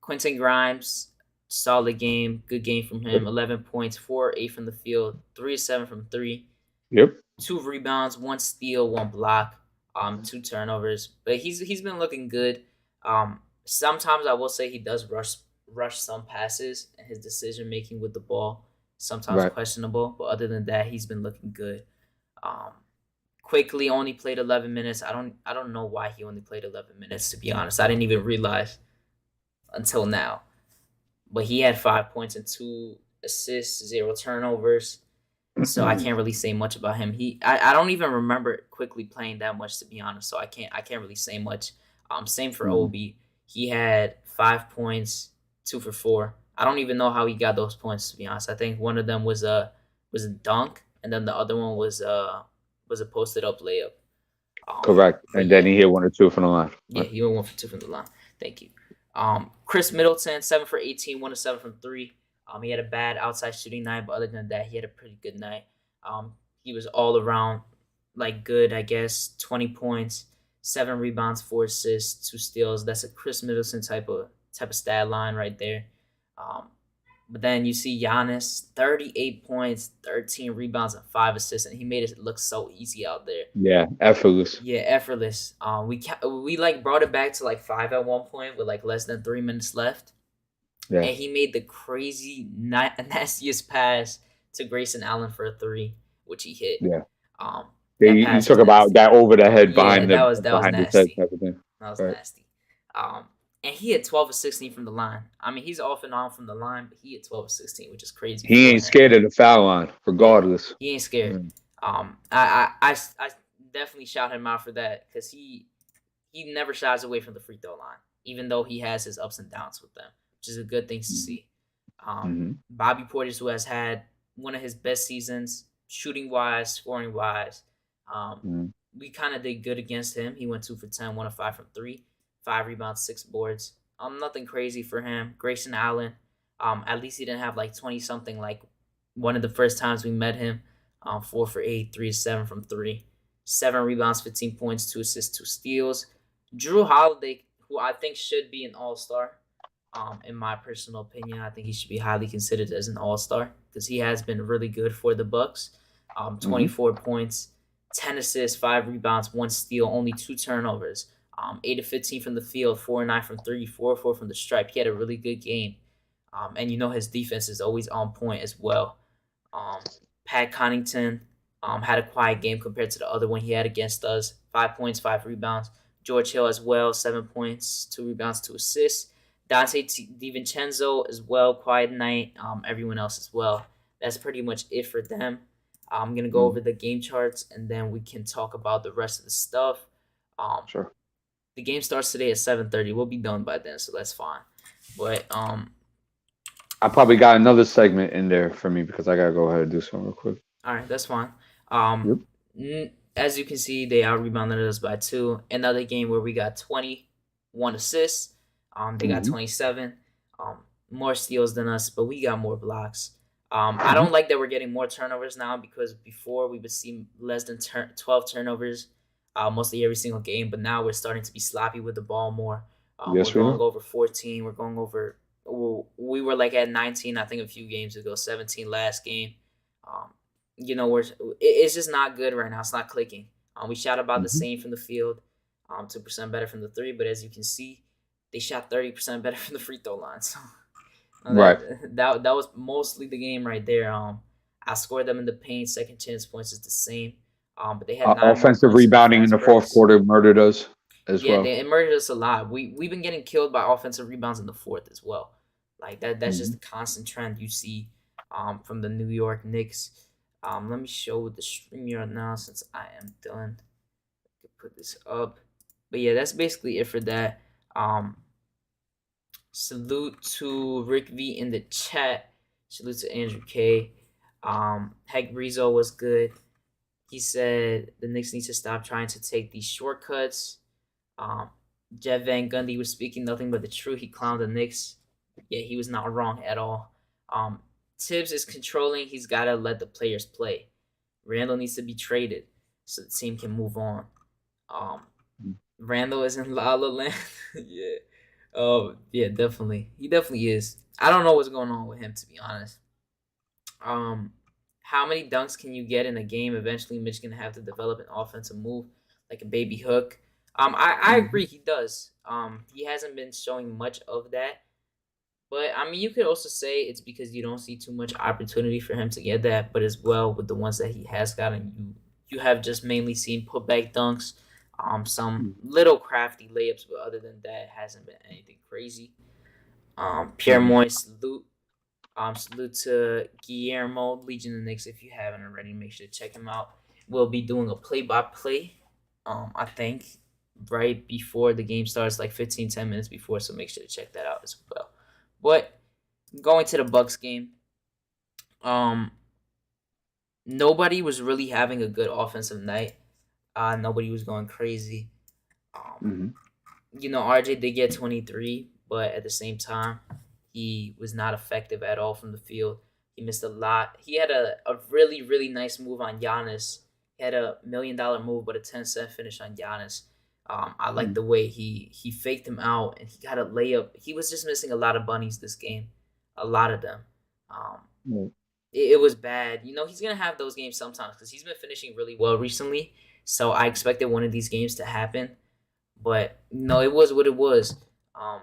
Quentin Grimes, solid game, good game from him. 11 points, 4 of 8 from the field, 3 of 7 from three. Yep. 2 rebounds, 1 steal, 1 block, 2 turnovers. But he's been looking good. Sometimes I will say he does rush some passes, and his decision making with the ball sometimes Right. questionable. But other than that, he's been looking good. Um, Quickly only played 11 minutes. I don't know why he only played 11 minutes. To be honest, I didn't even realize until now. But he had 5 points and 2 assists, 0 turnovers. So I can't really say much about him. I don't even remember Quickly playing that much, to be honest. So I can't really say much. Same for Mhm. Obi. He had 5 points, 2 for 4. I don't even know how he got those points, to be honest. I think one of them was a dunk, and then the other one was a posted up layup. Correct. But And then yeah, he hit 1 or 2 from the line. yeah, he went 1 for 2 from the line. Thank you. Chris Middleton, 7 for 18, 1 of 7 from three. He had a bad outside shooting night, but other than that, he had a pretty good night. He was all around like good, I guess. 20 points, 7 rebounds, 4 assists, 2 steals. That's a Chris Middleton type of stat line right there. Um, but then you see Giannis, 38 points, 13 rebounds, and 5 assists, and he made it look so easy out there. Yeah, effortless. Yeah, effortless. We like brought it back to like 5 at one point with like less than 3 minutes left, Yeah, and he made the crazy nastiest pass to Grayson Allen for a three, which he hit. yeah. Um, Yeah, that you pass talk was about nasty. that over the head Yeah, behind the that was behind his head nasty. type of thing. That was Right. nasty. And he had 12 of 16 from the line. I mean, he's off and on from the line, but he had 12 of 16, which is crazy He for ain't him. scared of the foul line, Yeah, regardless. he ain't scared. Mm. I definitely shout him out for that because he never shies away from the free throw line, even though he has his ups and downs with them, which is a good thing to see. Mm-hmm. Bobby Portis, who has had one of his best seasons, shooting wise, scoring wise. Mm-hmm. We kind of did good against him. He went 2 for 10, 1 of 5 from three, 5 rebounds, 6 boards. Nothing crazy for him. Grayson Allen, at least he didn't have like 20 something like one of the first times we met him. 4 for 8, 3 of 7 from three, 7 rebounds, 15 points, 2 assists, 2 steals. Drew Holiday, who I think should be an all-star. In my personal opinion, I think he should be highly considered as an all-star because he has been really good for the Bucks. Hmm. 24 points, 10 assists, 5 rebounds, 1 steal, only 2 turnovers. 8 of 15 from the field, 4 of 9 from three, 4 of 4 from the stripe. He had a really good game. And his defense is always on point as well. Um, Pat Connaughton had a quiet game compared to the other one he had against us. 5 points, 5 rebounds. George Hill as well, 7 points, 2 rebounds, 2 assists. Dante DiVincenzo as well, quiet night. Everyone else as well. That's pretty much it for them. I'm gonna go over the game charts and then we can talk about the rest of the stuff. Um, Sure. the game starts today at 7:30. We'll be done by then, so that's fine. But I probably got another segment in there for me because I gotta go ahead and do something real quick. all right, that's fine. Um, Yep. as you can see, they out rebounded us by 2. Another game where we got 21 assists. They got Hmm. 27. More steals than us, but we got more blocks. I Hmm. don't like that we're getting more turnovers now because before we would see less than 12 turnovers mostly every single game, but now we're starting to be sloppy with the ball more. We're Yes, we going know. over 14. We're going over. We were like at 19, I think, a few games ago. 17 last game. Um, it's just not good right now. It's not clicking. We shot about the Hmm. same from the field, 2% better from the three, but as you can see, they shot 30% better from the free throw line. So Right. that was mostly the game right there. I scored them in the paint. Second chance points is the same. But they had 9 more Offensive points in the rebounding in fast the fourth breaks. quarter murdered us as Yeah, well. they murdered us a lot. We've been getting killed by offensive rebounds in the fourth as well. Like that's just Hmm. a constant trend you see from the New York Knicks. Let me show the stream here now since I am done. I can put this up. But yeah, that's basically it for that. Salute to Rick V in the chat. Salute to Andrew K. Heck Rizzo was good. He said the Knicks need to stop trying to take these shortcuts. Um, Jeff Van Gundy was speaking nothing but the truth. He clowned the Knicks. Yeah, he was not wrong at all. Tibbs is controlling. He's got to let the players play. Randle needs to be traded so the team can move on. Um, Randle is in La La Land. Yeah. Oh, yeah, definitely. He definitely is. I don't know what's going on with him, to be honest. Um, how many dunks can you get in a game? Eventually, Mitch gonna have to develop an offensive move like a baby hook. I Hmm. agree he does. He hasn't been showing much of that, but I mean, you could also say it's because you don't see too much opportunity for him to get that. But as well, with the ones that he has gotten, you have just mainly seen putback dunks, some little crafty layups, but other than that, it hasn't been anything crazy. Pierre Hmm. Moy, salute to Guillermo, Legion of the Knicks. If you haven't already, make sure to check him out. We'll be doing a play-by-play, I think, right before the game starts, like 15, 10 minutes before, so make sure to check that out as well. But going to the Bucks game, um, nobody was really having a good offensive night. Nobody was going crazy. Um, Hmm. RJ did get 23, but at the same time, he was not effective at all from the field. He missed a lot. He had a really, really nice move on Giannis. He had $1 million move, but a 10-cent finish on Giannis. I like the way he faked him out and he got a layup. He was just missing a lot of bunnies this game, a lot of them. Um, it was bad. He's gonna have those games sometimes because he's been finishing really well recently. So I expected one of these games to happen, but no, it was what it was. Um,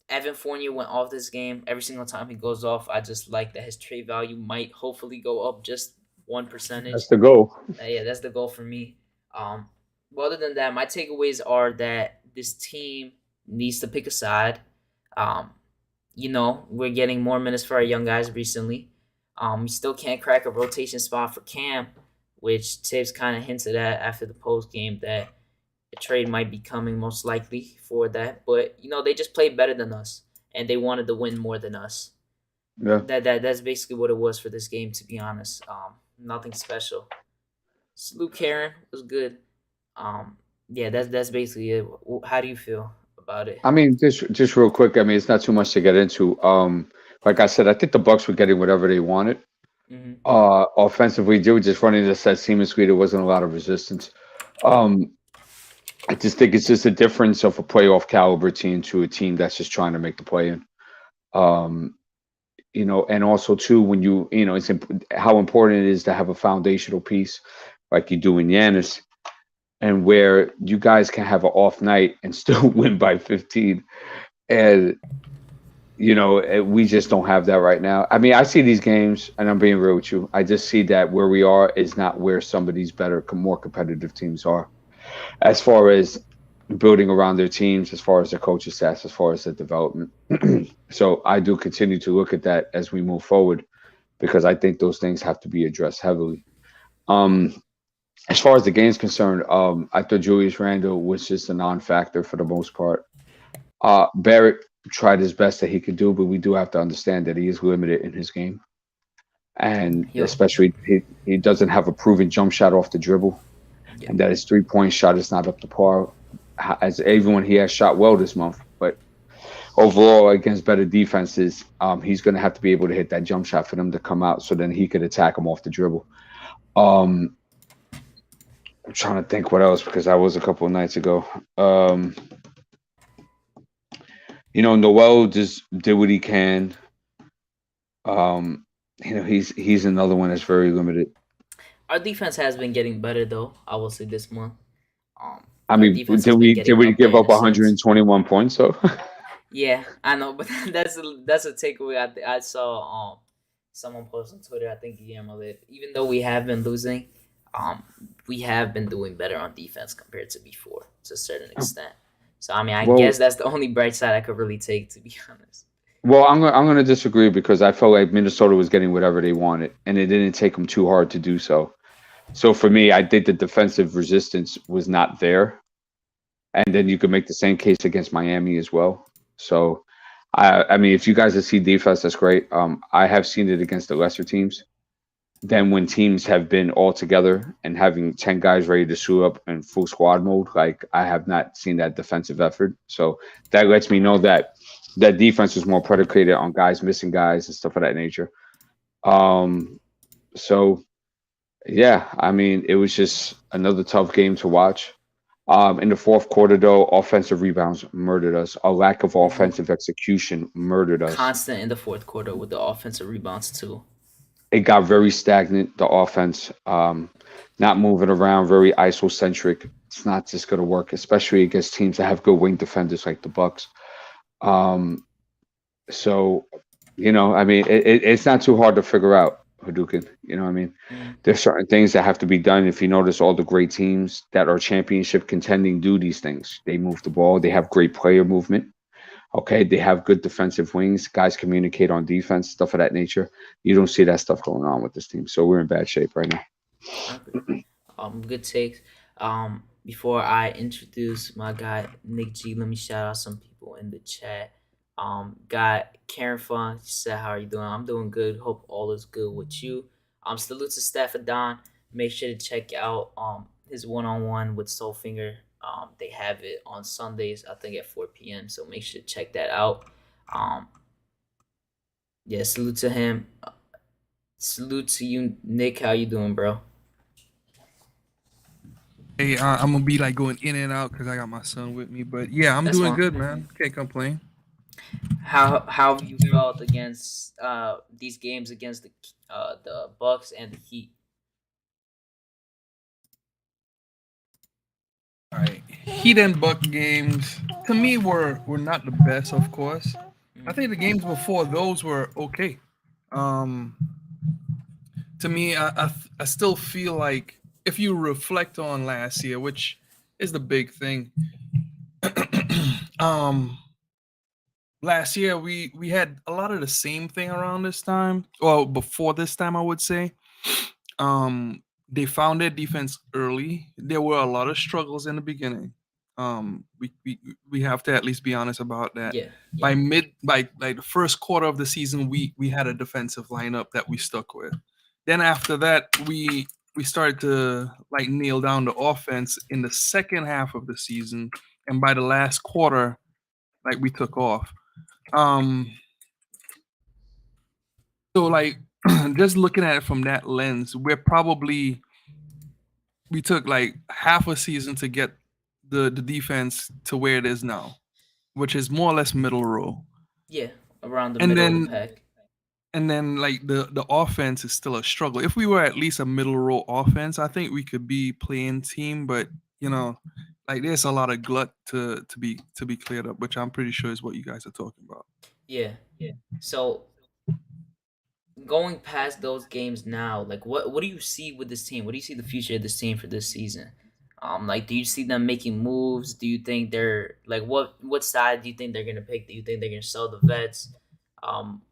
Evan Fournier went off this game. Every single time he goes off, I just like that his trade value might hopefully go up just one That's percentage. the goal. Yeah, that's the goal for me. Um, but other than that, my takeaways are that this team needs to pick a side. Um, we're getting more minutes for our young guys recently. We still can't crack a rotation spot for Cam, which Tibbs kind of hinted at after the post game that a trade might be coming most likely for that. But they just played better than us, and they wanted to win more than us. Yeah. That's basically what it was for this game, to be honest. Nothing special. Salute Karen was good. Um, yeah, that's basically it. How do you feel about it? I mean, just real quick. I mean, it's not too much to get into. Like I said, I think the Bucks were getting whatever they wanted. Mm-hmm. Offensively, they were just running the set seamlessly. There wasn't a lot of resistance. Um, I just think it's just a difference of a playoff caliber team to a team that's just trying to make the play in. Um, and also too, when it's how important it is to have a foundational piece like you do in Yanis, and where you guys can have an off night and still win by 15. And we just don't have that right now. I mean, I see these games, and I'm being real with you. I just see that where we are is not where some of these better, more competitive teams are, as far as building around their teams, as far as their coaching staff, as far as the development. So I do continue to look at that as we move forward because I think those things have to be addressed heavily. Um, as far as the game's concerned, I thought Julius Randle was just a non-factor for the most part. Barrett tried his best that he could do, but we do have to understand that he is limited in his game, and Yep. especially he doesn't have a proven jump shot off the dribble, Yep. and that his 3-point shot is not up to par. As even when he has shot well this month, but overall against better defenses, he's going to have to be able to hit that jump shot for them to come out, so then he could attack them off the dribble. Um, I'm trying to think what else because that was a couple of nights ago. Noel just did what he can. Um, he's another one that's very limited. Our defense has been getting better though. I will say this month. Um, I our mean, defense did has been we did getting we up there give in up a sense. 121 points though? Yeah, I know, but that's a takeaway. I saw someone post on Twitter. I think Guillermo did. Even though we have been losing, um we have been doing better on defense compared to before to a certain extent. So I mean, I well, guess that's the only bright side I could really take, to be honest. I'm gonna disagree because I felt like Minnesota was getting whatever they wanted, and it didn't take them too hard to do so. So for me, I think the defensive resistance was not there, and then you could make the same case against Miami as well. So, I mean, if you guys have seen defense, that's great. I have seen it against the lesser teams. Then when teams have been all together and having 10 guys ready to suit up in full squad mode, like I have not seen that defensive effort. So that lets me know that that defense was more predicated on guys missing guys and stuff of that nature. Um, so yeah, I mean, it was just another tough game to watch. In the fourth quarter, though, offensive rebounds murdered us. A lack of Hmm. offensive execution murdered us. Constant in the fourth quarter with the offensive rebounds too. It got very stagnant. The offense, not moving around, very isocentric. It's not just going to work, especially against teams that have good wing defenders like the Bucks. Um, so, I mean, it's not too hard to figure out, Hadouken. You know what I mean? Mm. There's certain things that have to be done. If you notice, all the great teams that are championship contending do these things. They move the ball. They have great player movement. Okay, they have good defensive wings. Guys communicate on defense, stuff of that nature. You don't see that stuff going on with this team, so we're in bad shape right now. Okay. Good takes. Before I introduce my guy Nick G, let me shout out some people in the chat. Got Karen Fun. She said, "How are you doing? I'm doing good. Hope all is good with you." Salute to Stafford Don. Make sure to check out his one on one with Soulfinger. They have it on Sundays, I think at 4 p.m. So make sure to check that out. Um, yeah, salute to him. Salute to you, Nick. How you doing, bro? Hey, I'm gonna be like going in and out because I got my son with me. But yeah, I'm That's doing fine. good, man. Can't complain. How have you felt against these games against the Bucks and the Heat? All right, Heat and Buck games to me were not the best, of course. I Mm. think the games before those were okay. Um, to me, I still feel like if you reflect on last year, which is the big thing, um, last year we had a lot of the same thing around this time. Well, before this time, I would say. Um, they found their defense early. There were a lot of struggles in the beginning. We have to at least be honest about that. Yeah, yeah. By like the first quarter of the season, we had a defensive lineup that we stuck with. Then after that, we started to like nail down the offense in the second half of the season, and by the last quarter, like we took off. Um, so like just looking at it from that lens, we took like half a season to get the defense to where it is now, which is more or less middle row. Yeah, around the And middle of the then pack. like the offense is still a struggle. If we were at least a middle row offense, I think we could be playing team, but you know, like there's a lot of glut to be cleared up, which I'm pretty sure is what you guys are talking about. Yeah. So going past those games now, like what do you see with this team? What do you see the future of this team for this season? Like, do you see them making moves? Do you think they're like what side do you think they're gonna pick? Do you think they're gonna sell the vets? Um,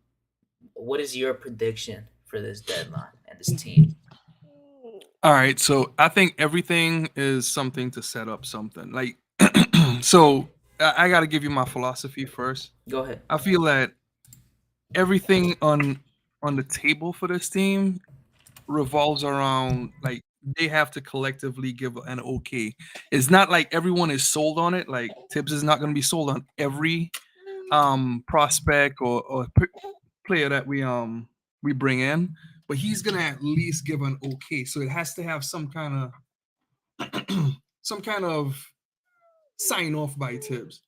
what is your prediction for this deadline and this team? All right, so I think everything is something to set up something. Like, so I got to give you my philosophy first. Go ahead. I feel that everything on the table for this team revolves around like they have to collectively give an okay. It's not like everyone is sold on it. Like Tibbs is not going to be sold on every prospect or player that we bring in, but he's gonna at least give an okay. So it has to have some kind of some kind of sign off by Tibbs.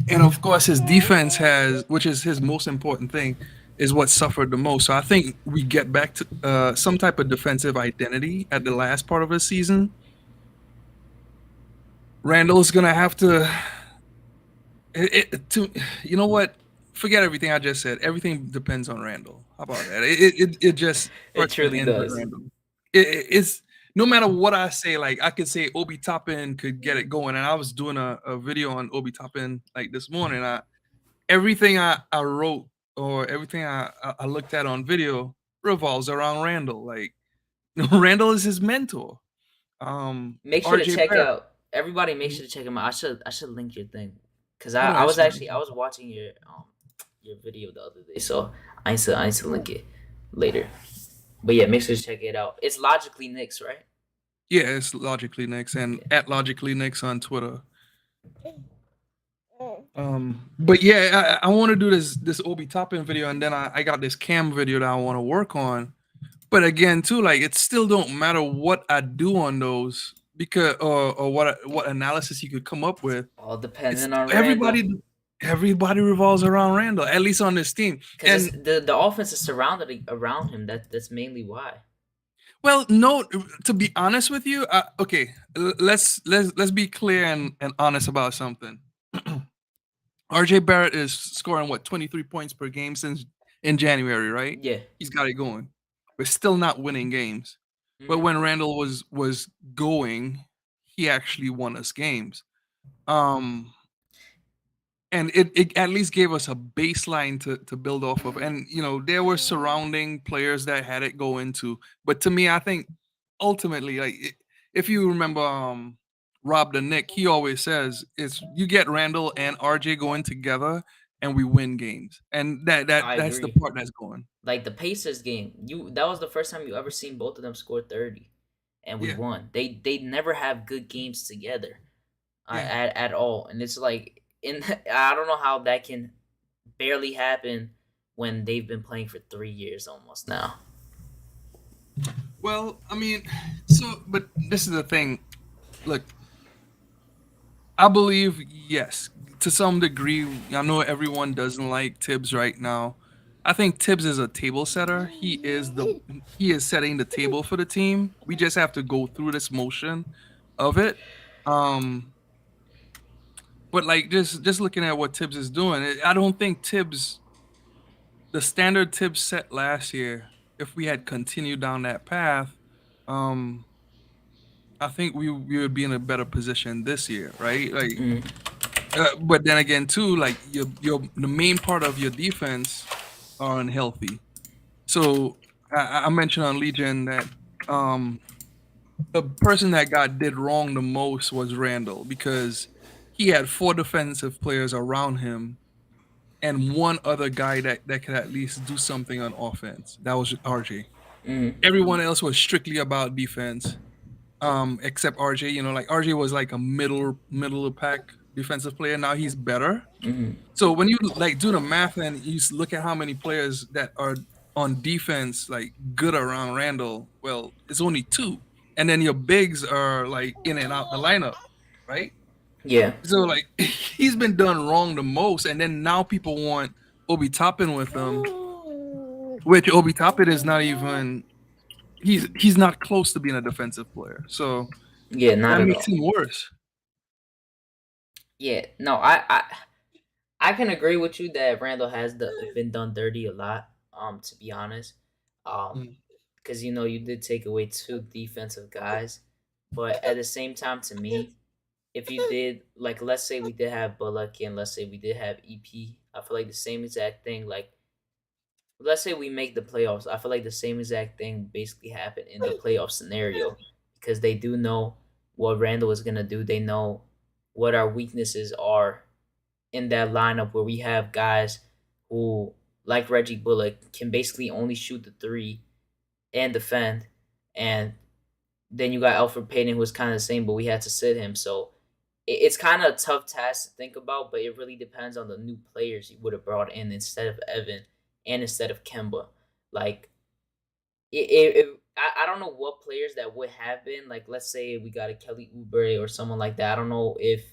And of course, his defense has, which is his most important thing, is what suffered the most. So I think we get back to some type of defensive identity at the last part of the season. Randall's gonna have to, you know what? Forget everything I just said. Everything depends on Randall. How about that? It just It starts and truly ends with does. Randall. It's no matter what I say. Like I could say Obi Toppin could get it going, and I was doing a video on Obi Toppin like this morning. Everything I wrote or everything I looked at on video revolves around Randall. Like Randall is his mentor. Make sure to RJ check Barrett. out everybody. Make sure to check him out. I should link your thing because Hold on I a was second. actually I was watching your video the other day, so I need to link it later. But yeah, make sure to check it out. It's Logically Knicks, right? Yeah, it's Logically Knicks and at Logically Knicks on Twitter. But yeah, I want to do this Obi Toppin video, and then I got this Cam video that I want to work on. But again, too, like it still don't matter what I do on those because or what analysis you could come up with. All It's depending on Randall, everybody revolves around Randall, at least on this team. because the offense is surrounded around him. That's mainly why. Well, no, to be honest with you, okay, let's be clear and honest about something. RJ Barrett is scoring what 23 points per game since in January, right? Yeah. He's got it going. We're still not winning games. But Mhm. when Randall was going, he actually won us games. Um and it at least gave us a baseline to build off of. And there were surrounding players that had it go into. But to me, I think ultimately, like if you remember Rob the Nick, he always says it's you get Randall and RJ going together and we win games. And I that's the agree. part that's going. Like the Pacers game, that was the first time you ever seen both of them score 30, and we Yeah, won. They never have good games together, yeah. at all, and it's like I don't know how that can barely happen when they've been playing for 3 years almost now. Well, I mean, so but this is the thing. Look, I believe yes, to some degree. I know everyone doesn't like Tibbs right now. I think Tibbs is a table setter. He is setting the table for the team. We just have to go through this motion of it. Um, but like just looking at what Tibbs is doing, I don't think the standard Tibbs set last year. If we had continued down that path, um, I think we would be in a better position this year, right? Like Mm. but then again, too, like your the main part of your defense are unhealthy. So I mentioned on Legion that um, the person that got did wrong the most was Randall because he had 4 defensive players around him and one other guy that could at least do something on offense. That was RJ. Mm. Everyone else was strictly about defense. Except RJ. Like RJ was like a middle of pack defensive player. Now he's better. Mm. So when you like do the math and you look at how many players that are on defense like good around Randall, well, it's only 2, and then your bigs are like in and out the lineup. right? Yeah. So like he's been done wrong the most, and then now people want Obi Toppin with him, which Obi Toppin is not even he's not close to being a defensive player. So Yeah, not that at makes all. him worse. Yeah, no, I can agree with you that Randall has been done dirty a lot. To be honest, um, Mm. because you did take away two defensive guys, but at the same time, to me, if you did like, let's say we did have Bullock and let's say we did have EP, I feel like the same exact thing. Like, let's say we make the playoffs, I feel like the same exact thing basically happened in the playoff scenario because they do know what Randall is gonna do. They know what our weaknesses are in that lineup where we have guys who, like Reggie Bullock, can basically only shoot the three and defend. And then you got Alfred Payton, who was kind of the same, but we had to sit him. So it's kind of a tough task to think about, but it really depends on the new players you would have brought in instead of Evan and instead of Kemba. Like, I don't know what players that would have been. Like, let's say we got a Kelly Oubre or someone like that. I don't know if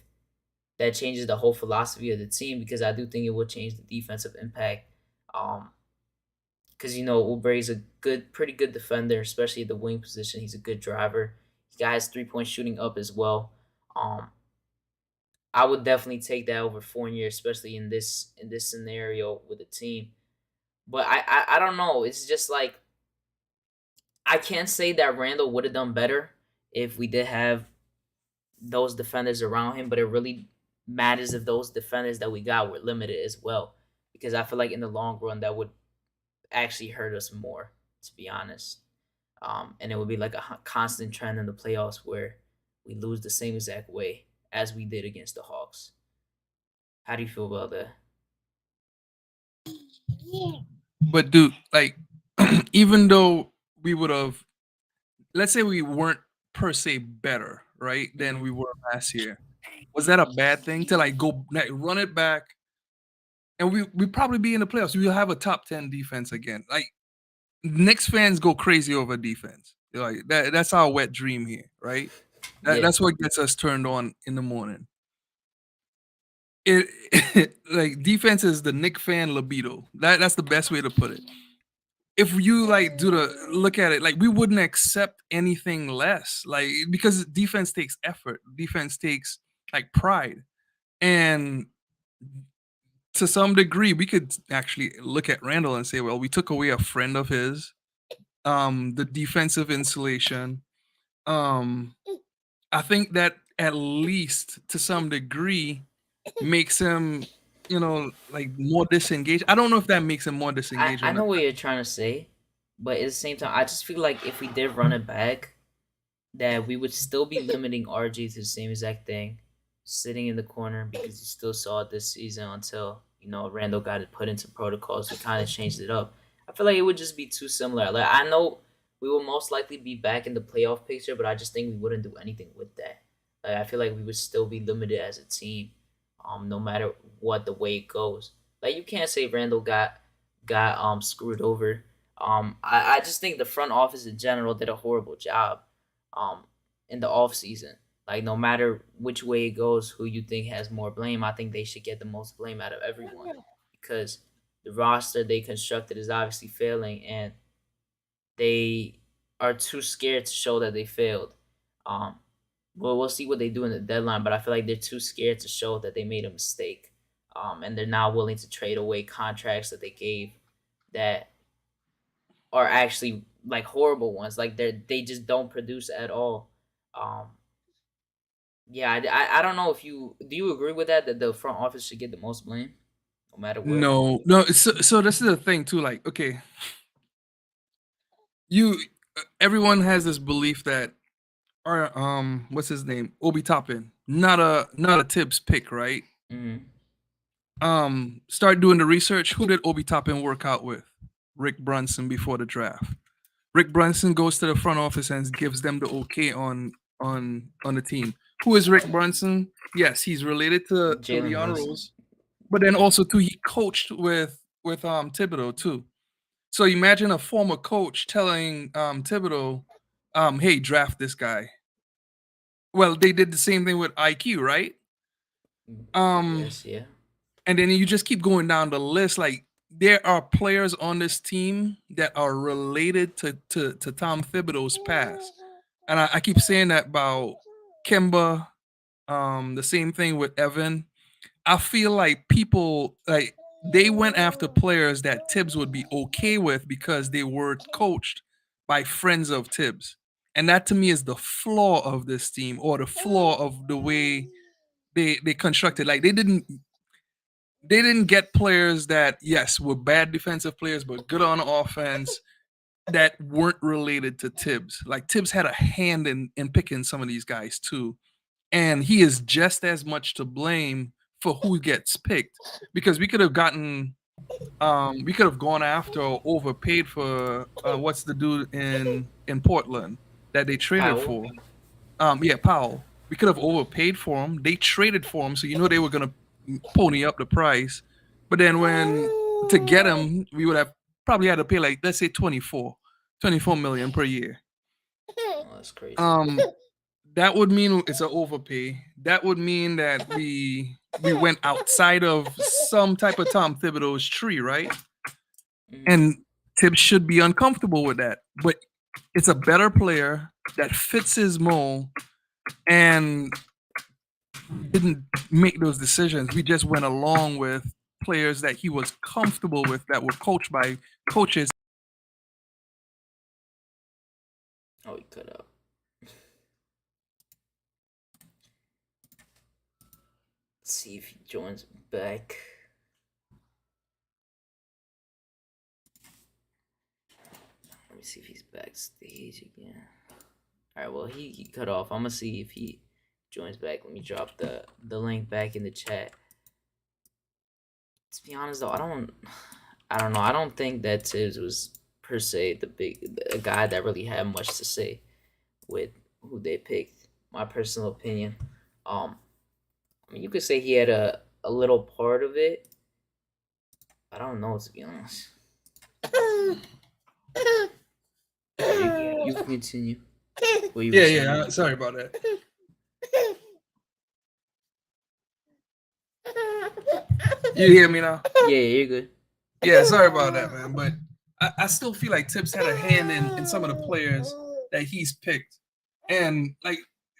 that changes the whole philosophy of the team because I do think it would change the defensive impact. Because Oubre is a pretty good defender, especially at the wing position. He's a good driver. He got his 3-point shooting up as well. Um, I would definitely take that over Fournier, especially in this scenario with the team. But I don't know. It's just like I can't say that Randall would have done better if we did have those defenders around him, but it really matters if those defenders that we got were limited as well. Because I feel like in the long run that would actually hurt us more, to be honest. And it would be like a constant trend in the playoffs where we lose the same exact way as we did against the Hawks. How do you feel about that? But dude, like even though we would have, let's say we weren't per se better, right, than Mm-hmm. we were last year. Was that a bad thing to like go like run it back? And we probably be in the playoffs. We'll have a top 10 defense again. Like Knicks fans go crazy over defense. They're like that's our wet dream here, right? Yeah, That's what gets us turned on in the morning. It like defense is the Knick fan libido. That's the best way to put it. If you like do the look at it, like we wouldn't accept anything less. Like because defense takes effort. Defense takes like pride. And to some degree, we could actually look at Randall and say, well, we took away a friend of his, the defensive insulation. Um, I think that at least to some degree makes him, like more disengaged. I don't know if that makes him more disengaged I on the know what you're trying to say, but at the same time, I just feel like if we did run it back, that we would still be limiting RG to the same exact thing, sitting in the corner because you still saw it this season until Randall got it put into protocols. We kind of changed it up. I feel like it would just be too similar. Like I know we will most likely be back in the playoff picture, but I just think we wouldn't do anything with that. Like I feel like we would still be limited as a team, no matter what the way it goes. Like you can't say Randall got screwed over. I just think the front office in general did a horrible job um in the off season. Like no matter which way it goes, who you think has more blame, I think they should get the most blame out of everyone because the roster they constructed is obviously failing and they are too scared to show that they failed. Um well we'll see what they do in the deadline, but I feel like they're too scared to show that they made a mistake. And they're not willing to trade away contracts that they gave that are actually like horrible ones. Like they just don't produce at all. Um, yeah, I don't know if you agree with that the front office should get the most blame no matter what. No, no. So this is the thing too. Like, okay, you everyone has this belief that our what's his name, Obi Toppin, not a Tibbs pick, right? Mm-hmm. Start doing the research. Who did Obi Toppin work out with? Rick Brunson before the draft. Rick Brunson goes to the front office and gives them the okay on the team. Who is Rick Brunson? Yes, he's related to Jalen Leon Brunson. Rose, but then also too he coached with Thibodeau too. So imagine a former coach telling Thibodeau, "Hey, draft this guy." Well, they did the same thing with IQ, right? Yes, yeah. And then you just keep going down the list. Like there are players on this team that are related to Tom Thibodeau's past, and I keep saying that about Kimba. The same thing with Evan. I feel like people like they went after players that Tibbs would be okay with because they were coached by friends of Tibbs. And that to me is the flaw of this team or the flaw of the way they constructed. Like they didn't get players that yes were bad defensive players but good on offense that weren't related to Tibbs. Like Tibbs had a hand in picking some of these guys too, and he is just as much to blame for who gets picked because we could have gone after or overpaid for what's the dude in Portland that they traded Powell. for. Yeah, Powell. We could have overpaid for him. They traded for him, so you know they were gonna pony up the price. But then when to get him, we would have probably had to pay like let's say 24 million per year. Oh, that's crazy. That would mean it's an overpay. That would mean that we went outside of some type of Tom Thibodeau's tree, right? And Tibbs should be uncomfortable with that. But it's a better player that fits his mold and didn't make those decisions. We just went along with players that he was comfortable with that were coached by coaches. Oh, he cut out. Let's see if he joins back. Let me see if he's backstage again. All right, well, he cut off. I'm gonna see if he joins back. Let me drop the link back in the chat. To be honest though, I don't know. I don't think that Tibbs was per se a guy that really had much to say with who they picked. My personal opinion. I mean, you could say he had a little part of it. I don't know, to be honest. You can continue. Yeah. Sorry about that. You hear me now? Yeah, you're good. Yeah, sorry about that, man. But I still feel like Tibbs had a hand in some of the players that he's picked. And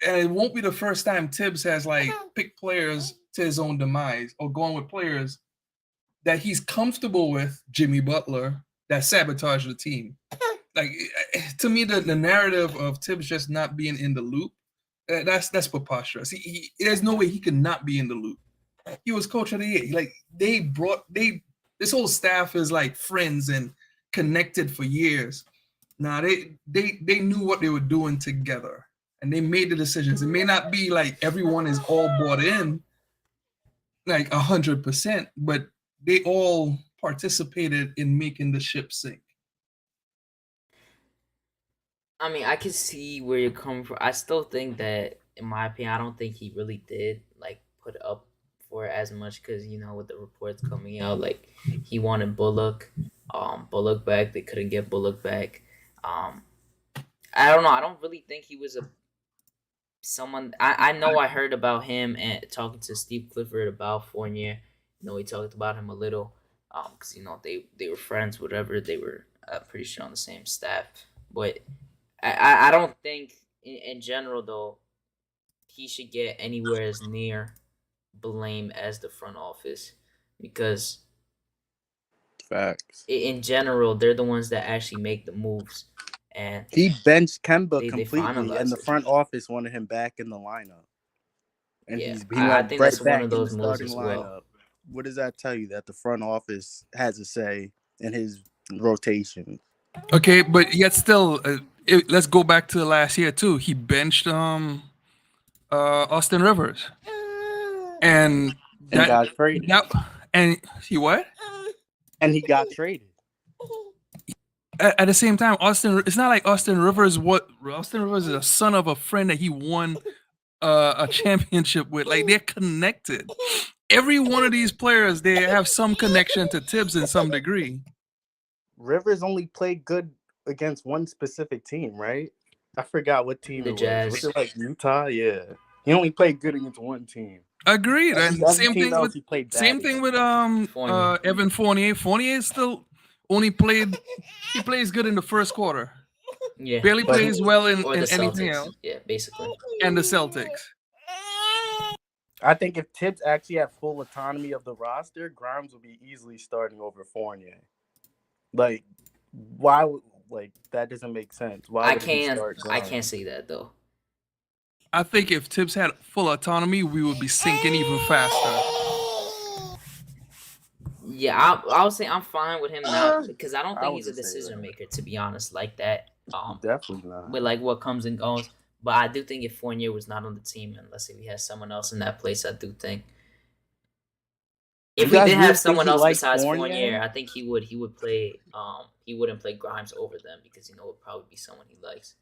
it won't be the first time Tibbs has picked players to his own demise or gone with players that he's comfortable with, Jimmy Butler, that sabotage the team. To me, the narrative of Tibbs just not being in the loop, that's preposterous. There's no way he could not be in the loop. He was coach of the year. This whole staff is like friends and connected for years. Now they knew what they were doing together and they made the decisions. It may not be like everyone is all bought in like 100%, but they all participated in making the ship sink. I mean, I can see where you're coming from. I still think that, in my opinion, I don't think he really did put up for it as much because with the reports coming out, he wanted Bullock back. They couldn't get Bullock back. I don't know. I don't really think he was someone. I know I heard about him and talking to Steve Clifford about Fournier. He talked about him a little because they were friends, whatever. They were pretty sure on the same staff, but I don't think in general though he should get anywhere as near blame as the front office because facts. In general they're the ones that actually make the moves, and he benched Kemba completely, and the it. front office wanted him back in the lineup. And yeah, he I went think right that's back one of those in the moves starting as lineup. well. What does that tell you? That the front office has a say in his rotation. Okay, but yet still, let's go back to last year too. He benched Austin Rivers, and got traded. And he what? And he got traded. At the same time, it's not like Austin Rivers. Austin Rivers is a son of a friend that he won a championship with. Like they're connected. Every one of these players, they have some connection to Tibbs in some degree. Rivers only played good against one specific team, right? I forgot what team The it was. Was Jazz. it like Utah? Yeah. He only played good against one team. Agreed. And Every team else he played bad same thing with against. Fournier. Evan Fournier. Fournier still only played. He plays good in the first quarter. Yeah. Barely But plays well in Or the anything Celtics. else. Yeah, basically. And the Celtics. I think if Tibbs actually had full autonomy of the roster, Grimes would be easily starting over Fournier. Like, why would that doesn't make sense? Why I would he can't start I Grimes? can't say that though. I think if Tibbs had full autonomy, we would be sinking even faster. Yeah, I'll say I'm fine with him not because I don't I think he's a wouldn't say decision that. maker, to be honest, like that. Definitely not. With like what comes and goes. But I do think if Fournier was not on the team, and let's say we had someone else in that place, I do think if we guys did really have think someone he else likes besides Fournier? Fournier, I think he would play he wouldn't play Grimes over them because it would probably be someone he likes.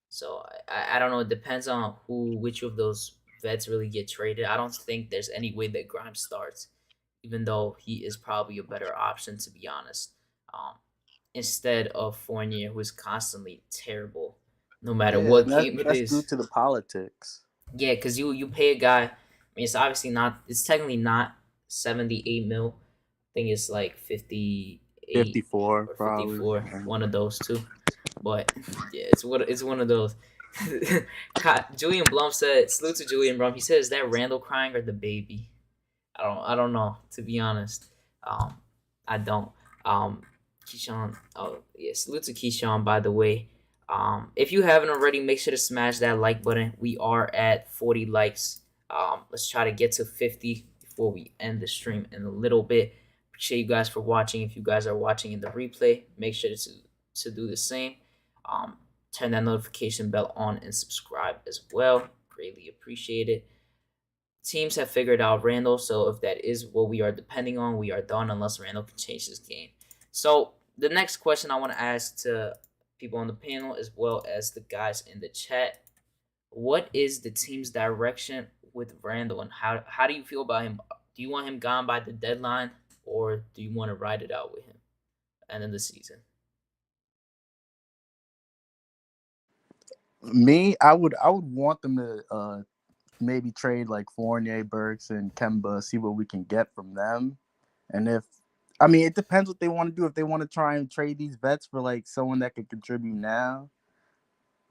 So I don't know. It depends on which of those vets really get traded. I don't think there's any way that Grimes starts, even though he is probably a better option, to be honest. Um, Instead of Fournier, who is constantly terrible, no matter Yeah, what and game it that's due is. to the politics. Yeah, because you pay a guy. I mean, it's obviously not. It's technically not 78 mil. I think it's like 58 54, or probably. 54, one of those two. But yeah, it's one of those. Julian Blum said, salute to Julian Blum. He said, "Is that Randle crying or the baby?" I don't know, to be honest. I don't. Keyshawn. Oh yeah, salute to Keyshawn, by the way. If you haven't already, make sure to smash that like button. We are at 40 likes. Let's try to get to 50 before we end the stream in a little bit. Appreciate you guys for watching. If you guys are watching in the replay, make sure to do the same. Turn that notification bell on and subscribe as well. Greatly appreciate it. Teams have figured out Randle, so if that is what we are depending on, we are done unless Randle can change his game. So the next question I want to ask to people on the panel as well as the guys in the chat: what is the team's direction with Randle, and how do you feel about him? Do you want him gone by the deadline, or do you want to ride it out with him end of the season? Me, I would want them to maybe trade like Fournier, Burks, and Kemba, see what we can get from them. And it depends what they want to do. If they want to try and trade these vets for like someone that could contribute now.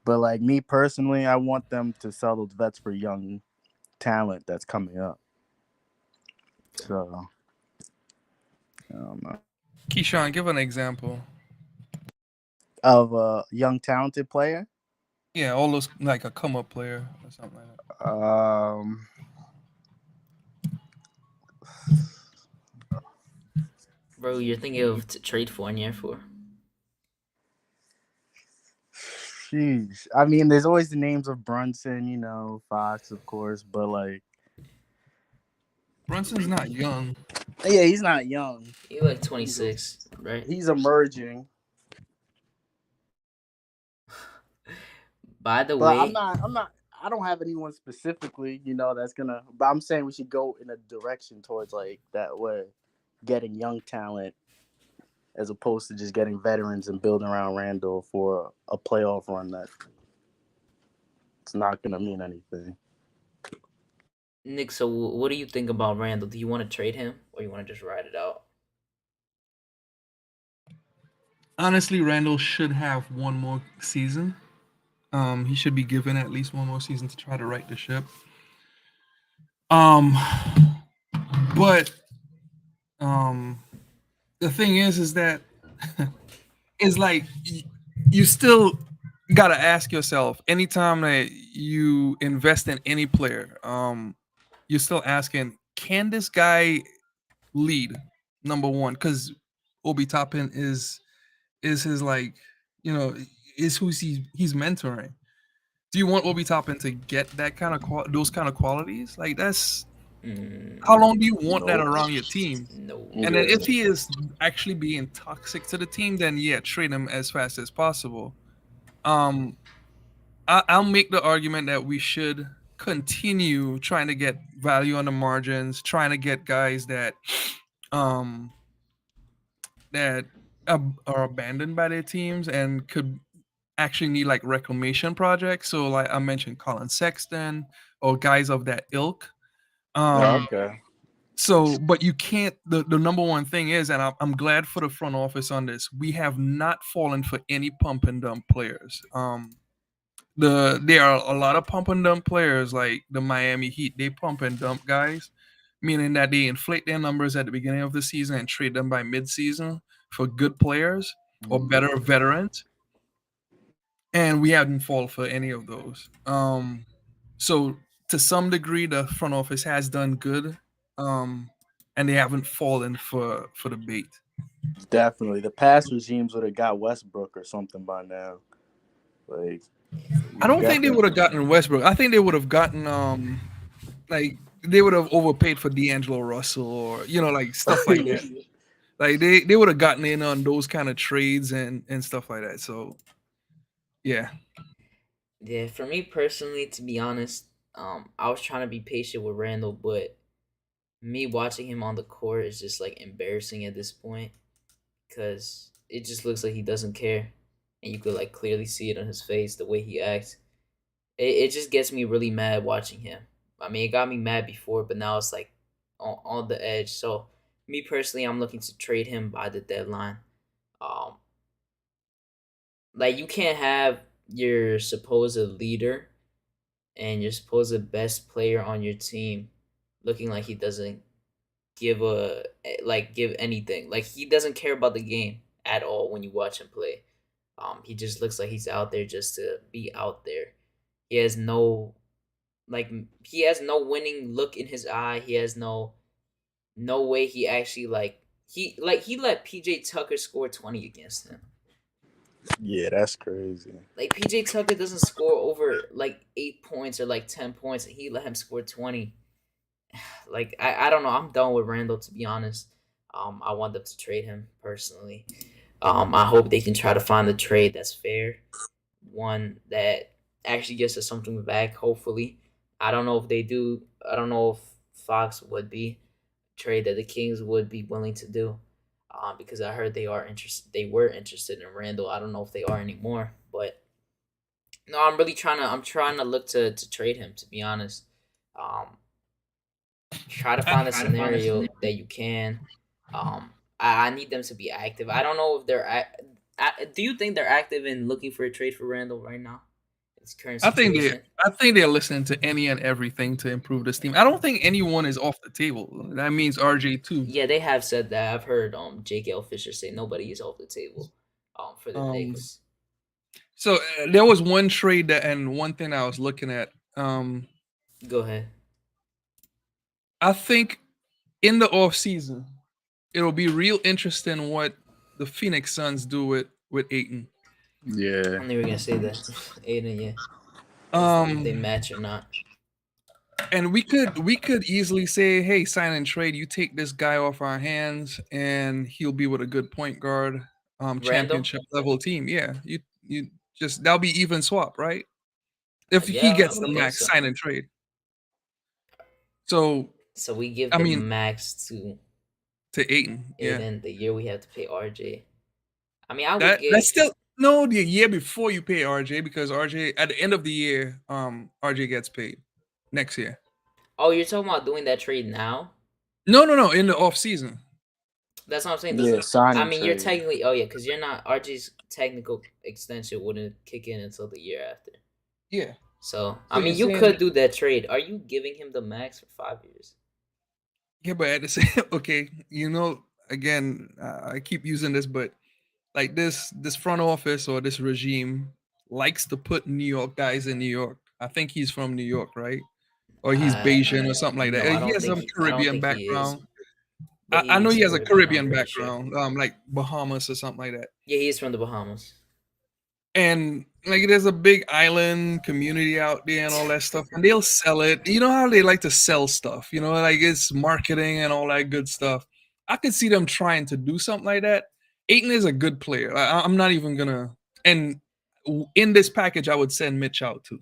But like me personally, I want them to sell those vets for young talent that's coming up. So I don't know. Keyshawn, give an example. Of a young talented player. Yeah, all those like a come up player or something like that. Bro, you're thinking of to trade Fournier for? Sheesh. I mean, there's always the names of Brunson, Fox, of course, but like Brunson's not young. yeah, he's not young. He's like 26, right? He's emerging. By the But way, I don't have anyone specifically, that's gonna. But I'm saying we should go in a direction towards like that way, getting young talent, as opposed to just getting veterans and building around Randle for a playoff run that it's not gonna mean anything. Nick, so what do you think about Randle? Do you want to trade him, or you want to just ride it out? Honestly, Randle should have one more season. He should be given at least one more season to try to right the ship. But the thing is that it's like you still gotta ask yourself anytime that you invest in any player, you're still asking, can this guy lead? Number one, because Obi Toppin is his is who he's mentoring. Do you want Obi Toppin to get that kind of those kind of qualities? Like that's how long do you want that around your team? No. And then if he is actually being toxic to the team, then yeah, trade him as fast as possible. I'll make the argument that we should continue trying to get value on the margins, trying to get guys that that are abandoned by their teams and could actually need like reclamation projects. So like I mentioned Colin Sexton or guys of that ilk. Okay. So, but you can't. The number one thing is, and I'm glad for the front office on this. We have not fallen for any pump and dump players. There are a lot of pump and dump players like the Miami Heat. They pump and dump guys, meaning that they inflate their numbers at the beginning of the season and trade them by mid-season for good players or better veterans. And we haven't fallen for any of those. So to some degree, the front office has done good, and they haven't fallen for the bait. Definitely. The past regimes would have got Westbrook or something by now. Like, I don't think they would have gotten Westbrook. I think they would have gotten like they would have overpaid for D'Angelo Russell or like stuff like that. Like they would have gotten in on those kind of trades and stuff like that. So yeah. Yeah, for me personally, to be honest, I was trying to be patient with Randle, but me watching him on the court is just like embarrassing at this point because it just looks like he doesn't care, and you could like clearly see it on his face the way he acts. It just gets me really mad watching him. I mean, it got me mad before, but now it's like on the edge. So me personally, I'm looking to trade him by the deadline. Um, like you can't have your supposed leader and your supposed best player on your team looking like he doesn't give anything. Like he doesn't care about the game at all when you watch him play. He just looks like he's out there just to be out there. He has no he has no winning look in his eye. He has no way he actually he let PJ Tucker score 20 against him. Yeah, that's crazy. Like PJ Tucker doesn't score over like 8 points or like 10 points, and he let him score 20. Like I don't know. I'm done with Randle, to be honest. I want them to trade him personally. I hope they can try to find a trade that's fair, one that actually gets us something back. Hopefully, I don't know if they do. I don't know if Fox would be trade that the Kings would be willing to do. Because I heard they are interested. They were interested in Randle. I don't know if they are anymore, but no, I'm really trying to. I'm trying to look to trade him. To be honest, try to find a scenario that you can. I need them to be active. I don't know if they're. Do you think they're active in looking for a trade for Randle right now? Its current I think situation. they're listening to any and everything to improve this team. I don't think anyone is off the table. That means RJ too. Yeah, they have said that. I've heard Jake L. Fisher say nobody is off the table for the Knicks. So there was one trade and one thing I was looking at. Go ahead. I think in the off season, it'll be real interesting what the Phoenix Suns do with Ayton. Yeah. I knew you were gonna say that. Aiden, yeah. If they match or not. And we could easily say, hey, sign and trade. You take this guy off our hands, and he'll be with a good point guard, championship level team. Yeah, you just that'll be even swap, right? If he gets the max, sign and trade. So we give the max to Ayton. Yeah, and then the year we have to pay RJ. I mean, that's still no the year before you pay RJ, because RJ at the end of the year, RJ gets paid next year. Oh, you're talking about doing that trade now? No, in the off season. That's what I'm saying. Yeah, I mean, you're technically because you're not RJ's technical extension wouldn't kick in until the year after. Yeah. So I mean, you could do that trade. Are you giving him the max for 5 years? Yeah, but at the same, okay, again, I keep using this, but like this front office or this regime likes to put New York guys in New York. I think he's from New York, right? Or he's Bayesian or something like that. No, he has some Caribbean background. I know he has a Caribbean background, like Bahamas or something like that. Yeah, he's from the Bahamas. And like there's a big island community out there and all that stuff, and they'll sell it. You know how they like to sell stuff, like it's marketing and all that good stuff. I could see them trying to do something like that. Ayton is a good player. I'm not even gonna. And in this package, I would send Mitch out too.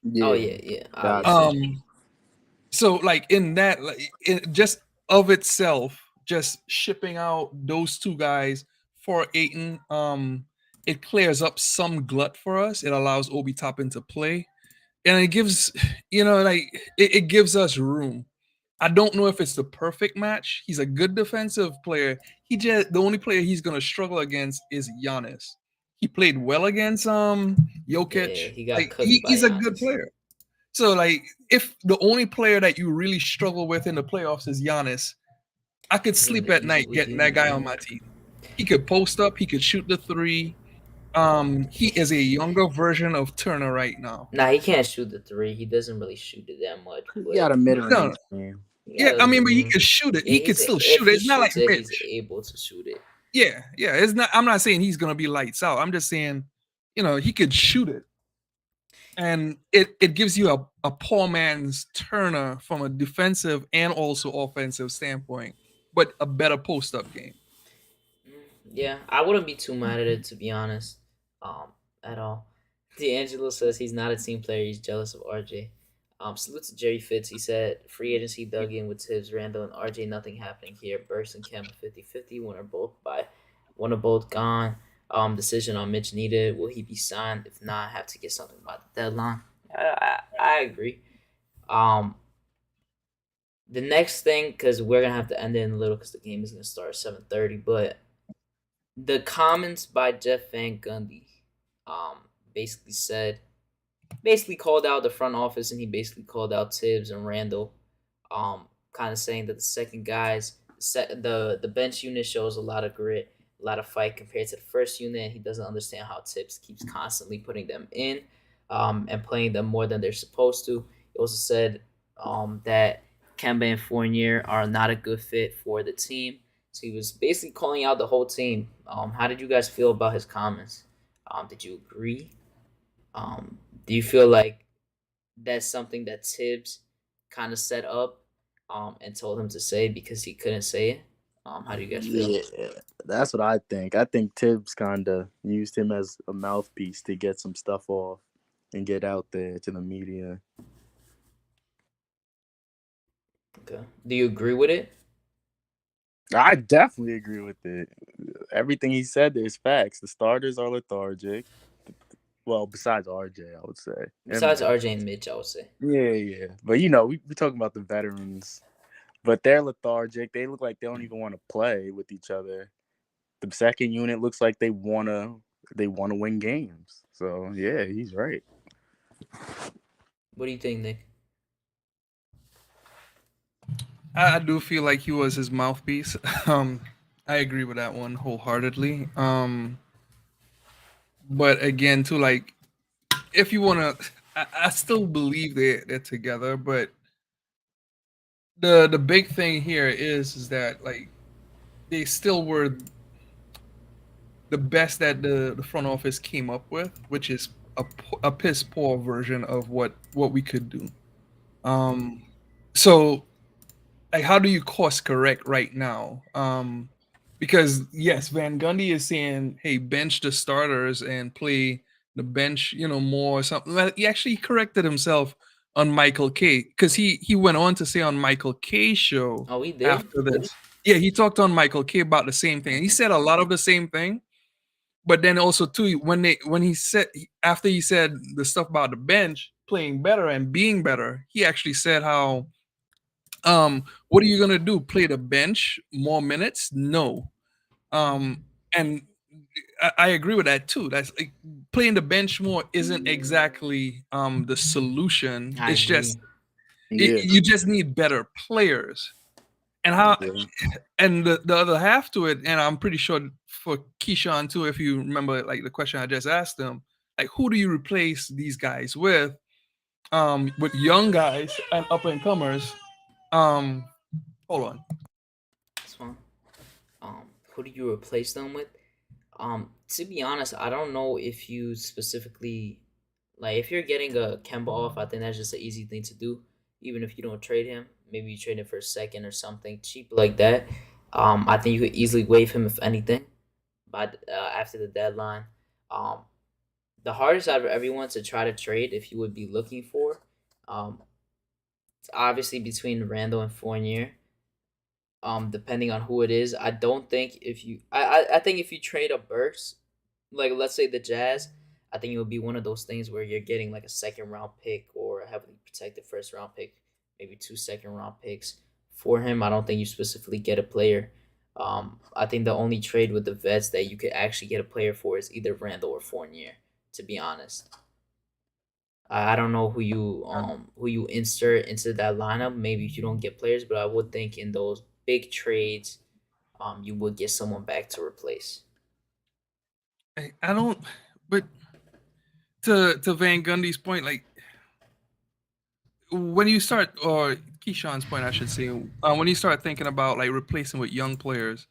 Yeah. Oh yeah. So like in that, just of itself, just shipping out those two guys for Ayton, it clears up some glut for us. It allows Obi Toppin to play, and it gives like it gives us room. I don't know if it's the perfect match. He's a good defensive player. The only player he's gonna struggle against is Giannis. He played well against Yeah, Jokic. he got Like cooked by he's a good Giannis. player. So like if the only player that you really struggle with in the playoffs is Giannis, I could He's sleep gonna at easily night with getting you. that guy on my team. He could post up, he could shoot the three. He is a younger version of Turner right now. Nah, he can't shoot the three. He doesn't really shoot it that much, He but got a No, mid-range game. he yeah, got I a mean, but he mid-range. could shoot it. Yeah, He could still if shoot it. he It's not like shoots it, he's Mitch. able to shoot it. Yeah. It's not. I'm not saying he's gonna be lights out. I'm just saying, he could shoot it, and it gives you a poor man's Turner from a defensive and also offensive standpoint, but a better post up game. Yeah, I wouldn't be too mad at it, to be honest, at all. D'Angelo says he's not a team player. He's jealous of RJ. Salute to Jerry Fitz. He said free agency dug in with Tibbs, Randle, and RJ. Nothing happening here. Burks and Kemba 50-50. One or both gone. Decision on Mitch needed. Will he be signed? If not, have to get something by the deadline. I agree. Um, the next thing, because we're gonna have to end it in a little, because the game is gonna start at 7:30. But the comments by Jeff Van Gundy, basically called out the front office, and he basically called out Tibbs and Randle, kind of saying that the second guys, the bench unit shows a lot of grit, a lot of fight compared to the first unit. He doesn't understand how Tibbs keeps constantly putting them in, and playing them more than they're supposed to. He also said, that Kemba and Fournier are not a good fit for the team. So he was basically calling out the whole team. How did you guys feel about his comments? Did you agree? Do you feel like that's something that Tibbs kind of set up, and told him to say because he couldn't say it? How do you guys feel? Yeah, that's what I think. I think Tibbs kind of used him as a mouthpiece to get some stuff off and get out there to the media. Okay. Do you agree with it? I definitely agree with it. Everything he said, there's facts. The starters are lethargic. Well, besides RJ, I would say. Besides And RJ and Mitch, I would say. yeah. But we talking about the veterans. But they're lethargic. They look like they don't even want to play with each other. The second unit looks like they wanna win games. So yeah, he's right. What do you think, Nick? I do feel like he was his mouthpiece. I agree with that one wholeheartedly. But again, too, like if you wanna, I still believe they're together. But the big thing here is that like they still were the best that the front office came up with, which is a piss poor version of what we could do. Um, so like how do you course correct right now? Because yes, Van Gundy is saying, "Hey, bench the starters and play the bench, more or something." Well, he actually corrected himself on Michael K. Because he went on to say on Michael K. show Oh, he did? after this. Yeah, he talked on Michael K. about the same thing. He said a lot of the same thing, but then also too when he said after he said the stuff about the bench playing better and being better, he actually said how what are you gonna do? Play the bench more minutes? No. And I agree with that too. That's like, playing the bench more isn't exactly the solution. I It's agree. just Yeah. you just need better players. And how Yeah. and the other half to it, and I'm pretty sure for Keyshawn too, if you remember like the question I just asked him, like who do you replace these guys with young guys and up and comers. Hold on. That's fine. Who do you replace them with? To be honest, I don't know if you specifically, like, if you're getting a Kemba off, I think that's just an easy thing to do. Even if you don't trade him, maybe you trade him for a second or something cheap like that. I think you could easily waive him if anything, but after the deadline. Um, the hardest out of everyone to try to trade, if you would be looking for, it's obviously between Randall and Fournier. Depending on who it is, I don't think if you, I think if you trade a Burks, like let's say the Jazz, I think it would be one of those things where you're getting like a second round pick or a heavily protected first round pick, maybe 2 second round picks for him. I don't think you specifically get a player. I think the only trade with the vets that you could actually get a player for is either Randle or Fournier. To be honest, I don't know who you insert into that lineup. Maybe if you don't get players, but I would think in those big trades, you would get someone back to replace. I don't. But to Van Gundy's point, like when you start, or Keyshawn's point, I should say, when you start thinking about like replacing with young players,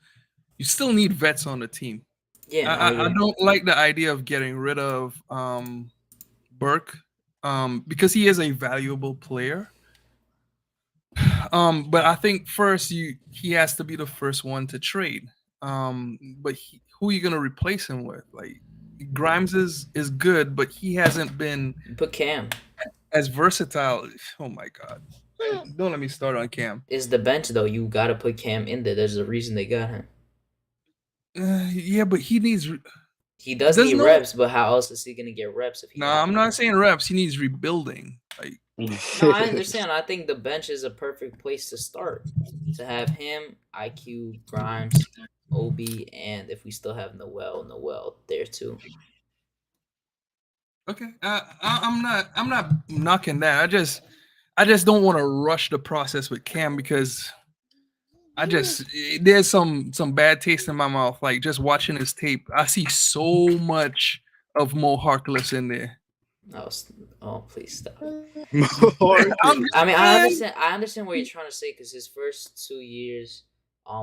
you still need vets on the team. Yeah, no, I yeah. don't like the idea of getting rid of Burke, because he is a valuable player. But I think first he has to be the first one to trade. But who are you gonna replace him with? Like Grimes is good, but he hasn't been You put Cam. as versatile. Oh my god! Don't let me start on Cam. Is the bench though? You gotta put Cam in there. There's a reason they got him. Yeah, but he needs. He does There's need no. reps, but how else is he gonna get reps if he? No, I'm not saying reps. He needs rebuilding. Like No, I understand. I think the bench is a perfect place to start. To have him, IQ, Grimes, Obi, and if we still have Noel there too. okay, I'm not knocking that. I just don't want to rush the process with Cam because there's some bad taste in my mouth. Like just watching his tape, I see so much of Mo Harkless in there. No, oh please stop. I'm just I mean, saying. I understand what you're trying to say because his first 2 years,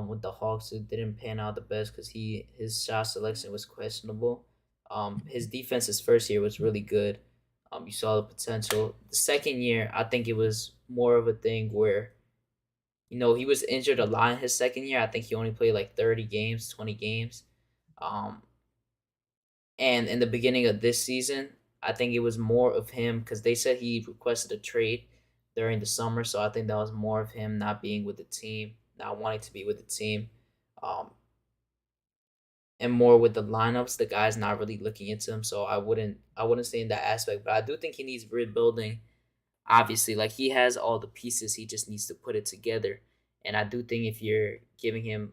with the Hawks, it didn't pan out the best because his shot selection was questionable. His defense his first year was really good. You saw the potential. The second year, I think it was more of a thing where, he was injured a lot in his second year. I think he only played like 30 games, 20 games. And in the beginning of this season, I think it was more of him because they said he requested a trade during the summer. So I think that was more of him not being with the team, not wanting to be with the team, and more with the lineups. The guy's not really looking into him, so I wouldn't say in that aspect. But I do think he needs rebuilding. Obviously, like he has all the pieces, he just needs to put it together. And I do think if you're giving him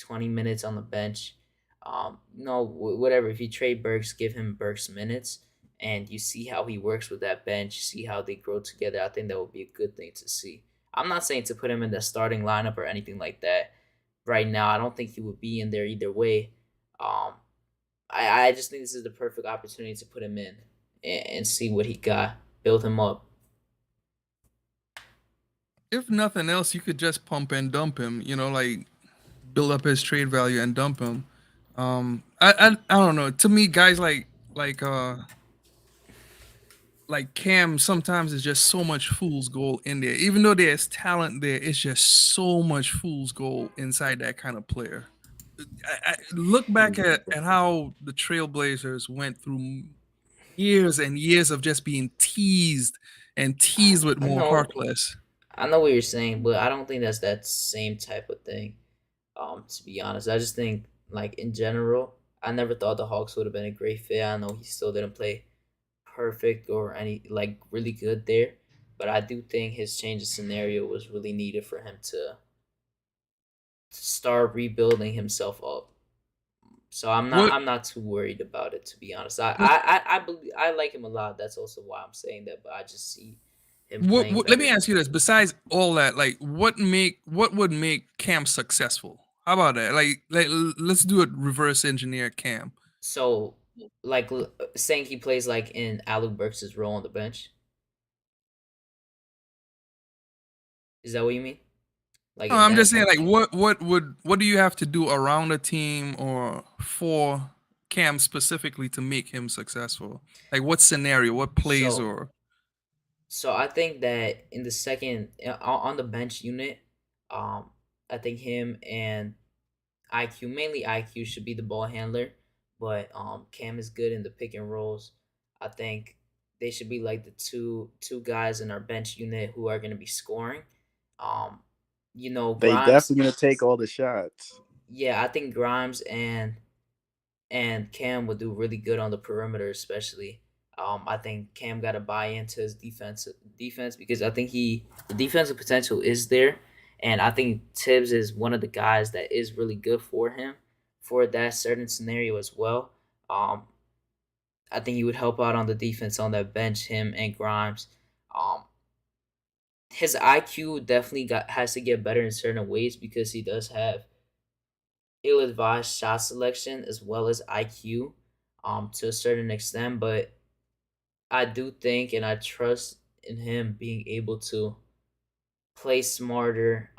20 minutes on the bench, no, whatever. If you trade Burks, give him Burks minutes, and you see how he works with that bench, see how they grow together. I think that would be a good thing to see. I'm not saying to put him in the starting lineup or anything like that right now. I don't think he would be in there either way. I just think this is the perfect opportunity to put him in and see what he got, build him up. If nothing else, you could just pump and dump him. Like build up his trade value and dump him. I don't know. To me, guys like Cam sometimes is just so much fool's gold in there. Even though there's talent there, it's just so much fool's gold inside that kind of player. I look back at how the Trailblazers went through years and years of just being teased and teased with I more know, Harkless. I know what you're saying, but I don't think that's that same type of thing. To be honest, I just think like in general, I never thought the Hawks would have been a great fit. I know he still didn't play perfect or any like really good there, but I do think his change of scenario was really needed for him to start rebuilding himself up. So What I'm not too worried about it, to be honest. I believe I like him a lot. That's also why I'm saying that. But I just see him playing let me better. ask you this: besides all that, like, what would make Cam successful? How about that? Like let's do a reverse engineer Cam. So, like saying he plays like in Alec Burks' role on the bench. Is that what you mean? Like No, in I'm that just saying, sense? like, what do you have to do around a team or for Cam specifically to make him successful? Like, what scenario, what plays, So, or I think that in the second on the bench unit, um, I think him and IQ, mainly IQ, should be the ball handler, but Cam is good in the pick and rolls. I think they should be like the two guys in our bench unit who are going to be scoring. Um, They Grimes. definitely gonna take all the shots. Yeah, I think Grimes and Cam would do really good on the perimeter, especially. I think Cam got to buy into his defense because I think the defensive potential is there, and I think Tibbs is one of the guys that is really good for him for that certain scenario as well. Um, I think he would help out on the defense on that bench, him and Grimes. Um, his IQ definitely has to get better in certain ways because he does have ill-advised shot selection as well as IQ, to a certain extent. But I do think and I trust in him being able to play smarter,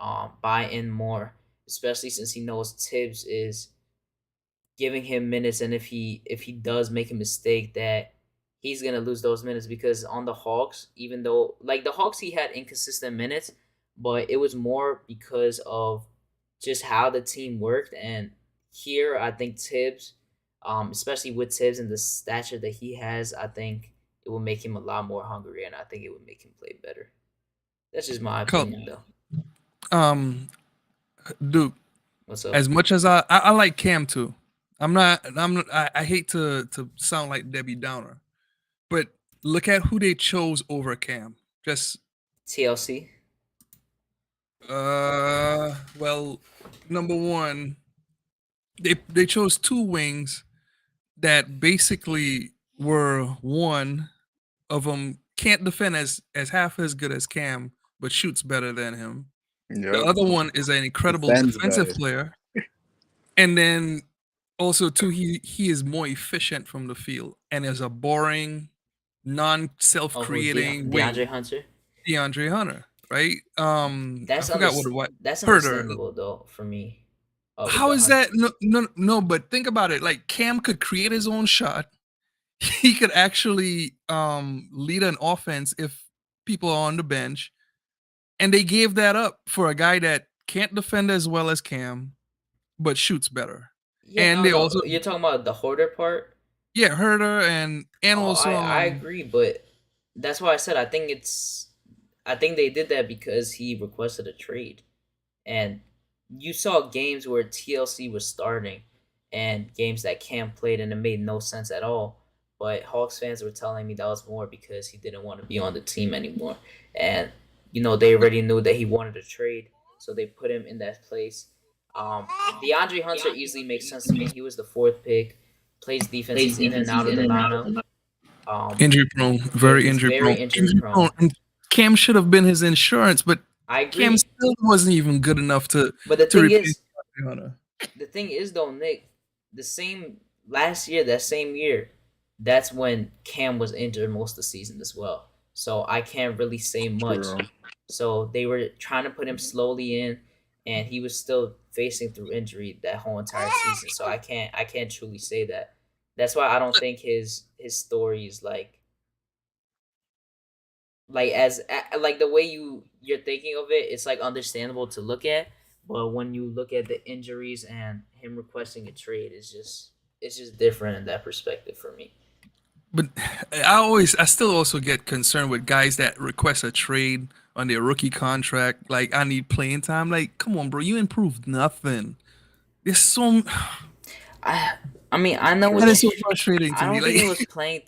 buy in more, especially since he knows Tibbs is giving him minutes, and if he does make a mistake, that he's gonna lose those minutes because on the Hawks, even though like the Hawks, he had inconsistent minutes, but it was more because of just how the team worked. And here, I think Tibbs, especially with Tibbs and the stature that he has, I think it will make him a lot more hungry, and I think it would make him play better. That's just my Cool. opinion, though. Um, Duke, What's up? as much as I like Cam too. I hate to sound like Debbie Downer, but look at who they chose over Cam. Just TLC. well, number one, they chose two wings that basically were one of them can't defend as half as good as Cam, but shoots better than him. The Yep. other one is an incredible Defends defensive better. player, and then also too he is more efficient from the field and is a boring, non-self-creating DeAndre wing. Hunter. DeAndre Hunter, right? I That's forgot what that's Herder. understandable though for me. With How the is Hunter. that? No. But think about it. Like Cam could create his own shot. He could actually lead an offense if people are on the bench, and they gave that up for a guy that can't defend as well as Cam, but shoots better. Yeah, And no, they also, no. You're talking about the Hoarder part. yeah, Herder and Oh, also I agree, but that's why I said I think they did that because he requested a trade, and you saw games where TLC was starting, and games that Cam played, and it made no sense at all. But Hawks fans were telling me that was more because he didn't want to be on the team anymore, and they already knew that he wanted a trade, so they put him in that place. DeAndre Hunter easily makes sense to me. He was the fourth pick, plays defense. He's in and out of the lineup. injury prone, Yeah, very he's injury very prone. injury prone. And Cam should have been his insurance, but I Cam agree. still wasn't even good enough to But the to thing replace is, Hunter. though, Nick, the same last year, that same year, that's when Cam was injured most of the season as well. So I can't really say much. True. So they were trying to put him slowly in, and he was still facing through injury that whole entire season. So I can't truly say that. That's why I don't think his story is like as like the way you're thinking of it. It's like understandable to look at, but when you look at the injuries and him requesting a trade, it's just different in that perspective for me. But I still also get concerned with guys that request a trade on their rookie contract. Like, I need playing time. Like, come on, bro, you improved nothing. There's so I mean, I know that what is so you. frustrating to I me. don't think it Like, was playing.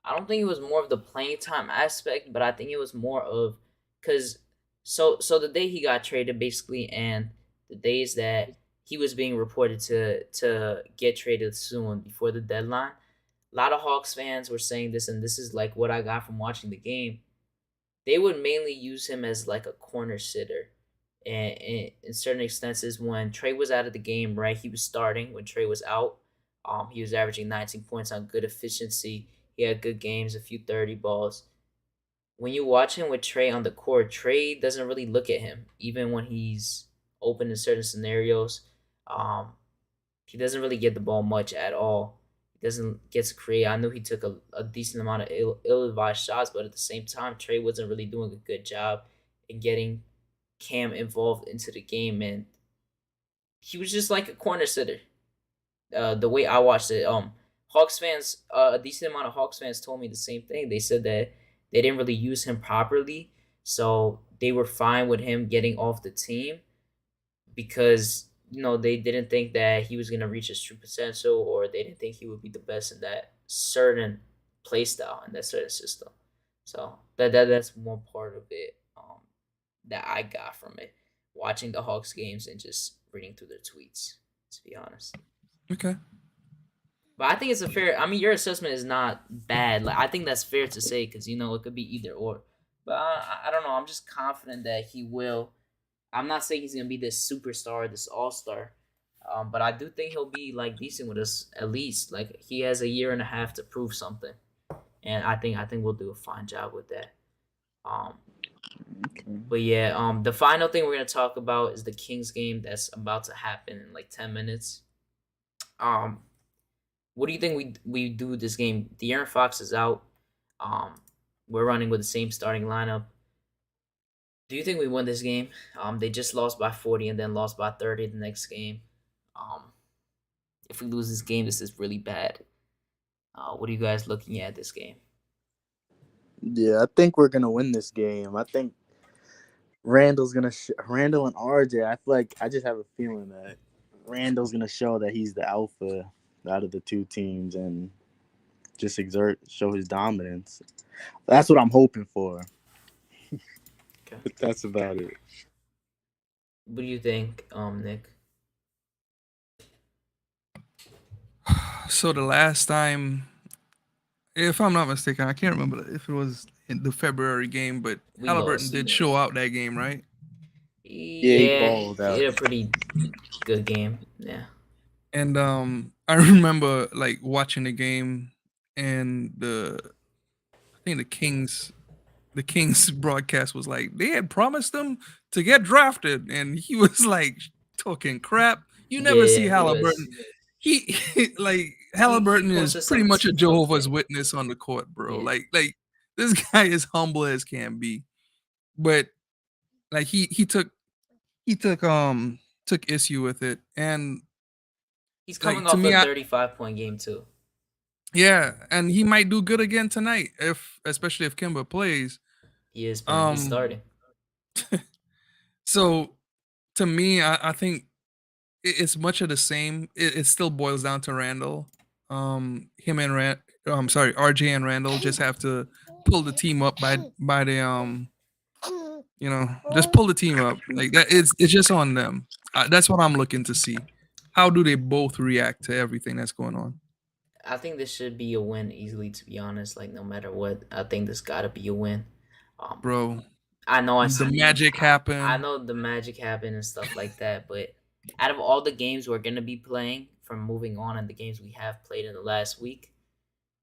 I don't think it was more of the playing time aspect, but I think it was more of because so the day he got traded basically, and the days that he was being reported to get traded soon before the deadline. A lot of Hawks fans were saying this, and this is like what I got from watching the game. They would mainly use him as like a corner sitter. And in certain instances, when Trey was out of the game, right, he was starting. When Trey was out, he was averaging 19 points on good efficiency. He had good games, a few 30 balls. When you watch him with Trey on the court, Trey doesn't really look at him, even when he's open in certain scenarios. Um, he doesn't really get the ball much at all. He doesn't get to create. I knew he took a decent amount of ill-advised shots, but at the same time, Trey wasn't really doing a good job in getting Cam involved into the game, and he was just like a corner sitter. The way I watched it, Hawks fans, a decent amount of Hawks fans told me the same thing. They said that they didn't really use him properly, so they were fine with him getting off the team because they didn't think that he was gonna reach his true potential, or they didn't think he would be the best in that certain play style and that certain system. So that's one part of it that I got from it, watching the Hawks games and just reading through their tweets. To be honest. Okay. But I think it's a fair. I mean, your assessment is not bad. Like I think that's fair to say because it could be either or. But I don't know. I'm just confident that he will. I'm not saying he's gonna be this superstar, this all star, but I do think he'll be like decent with us at least. Like he has a year and a half to prove something, and I think we'll do a fine job with that. Um, but yeah, the final thing we're gonna talk about is the Kings game that's about to happen in like 10 minutes. Um, what do you think we do with this game? De'Aaron Fox is out. We're running with the same starting lineup. Do you think we win this game? They just lost by 40 and then lost by 30 the next game. If we lose this game, this is really bad. What are you guys looking at this game? Yeah, I think we're gonna win this game. I think Randle's gonna Randle and RJ. I feel like I just have a feeling that Randle's gonna show that he's the alpha out of the two teams and just show his dominance. That's what I'm hoping for. Okay. But that's about it. What do you think, Nick? So the last time, if I'm not mistaken, I can't remember if it was in the February game, but We Halliburton lost. did show out that game, right? he Yeah, balled out. he had a pretty good game. Yeah. And I remember like watching the game, and I think the Kings broadcast was like they had promised him to get drafted, and he was like talking crap. You never see Yeah, he was. Halliburton. He like Halliburton is posted pretty some much a tweets. Jehovah's Witness on the court, bro. Yeah. Like this guy is humble as can be, but like he took took issue with it, and He's like coming to off me, a 35-point game too. yeah, and he might do good again tonight, especially if Kimba plays. He is playing. He's starting. So to me, I think it's much of the same. It still boils down to Randle. Him and RJ and Randle just have to pull the team up by the just pull the team up like that. It's just on them. That's what I'm looking to see. How do they both react to everything that's going on? I think this should be a win easily. To be honest, like no matter what, I think this gotta be a win. Bro, I know the magic happened. I know the magic happened and stuff like that, but out of all the games we're gonna be playing from moving on and the games we have played in the last week,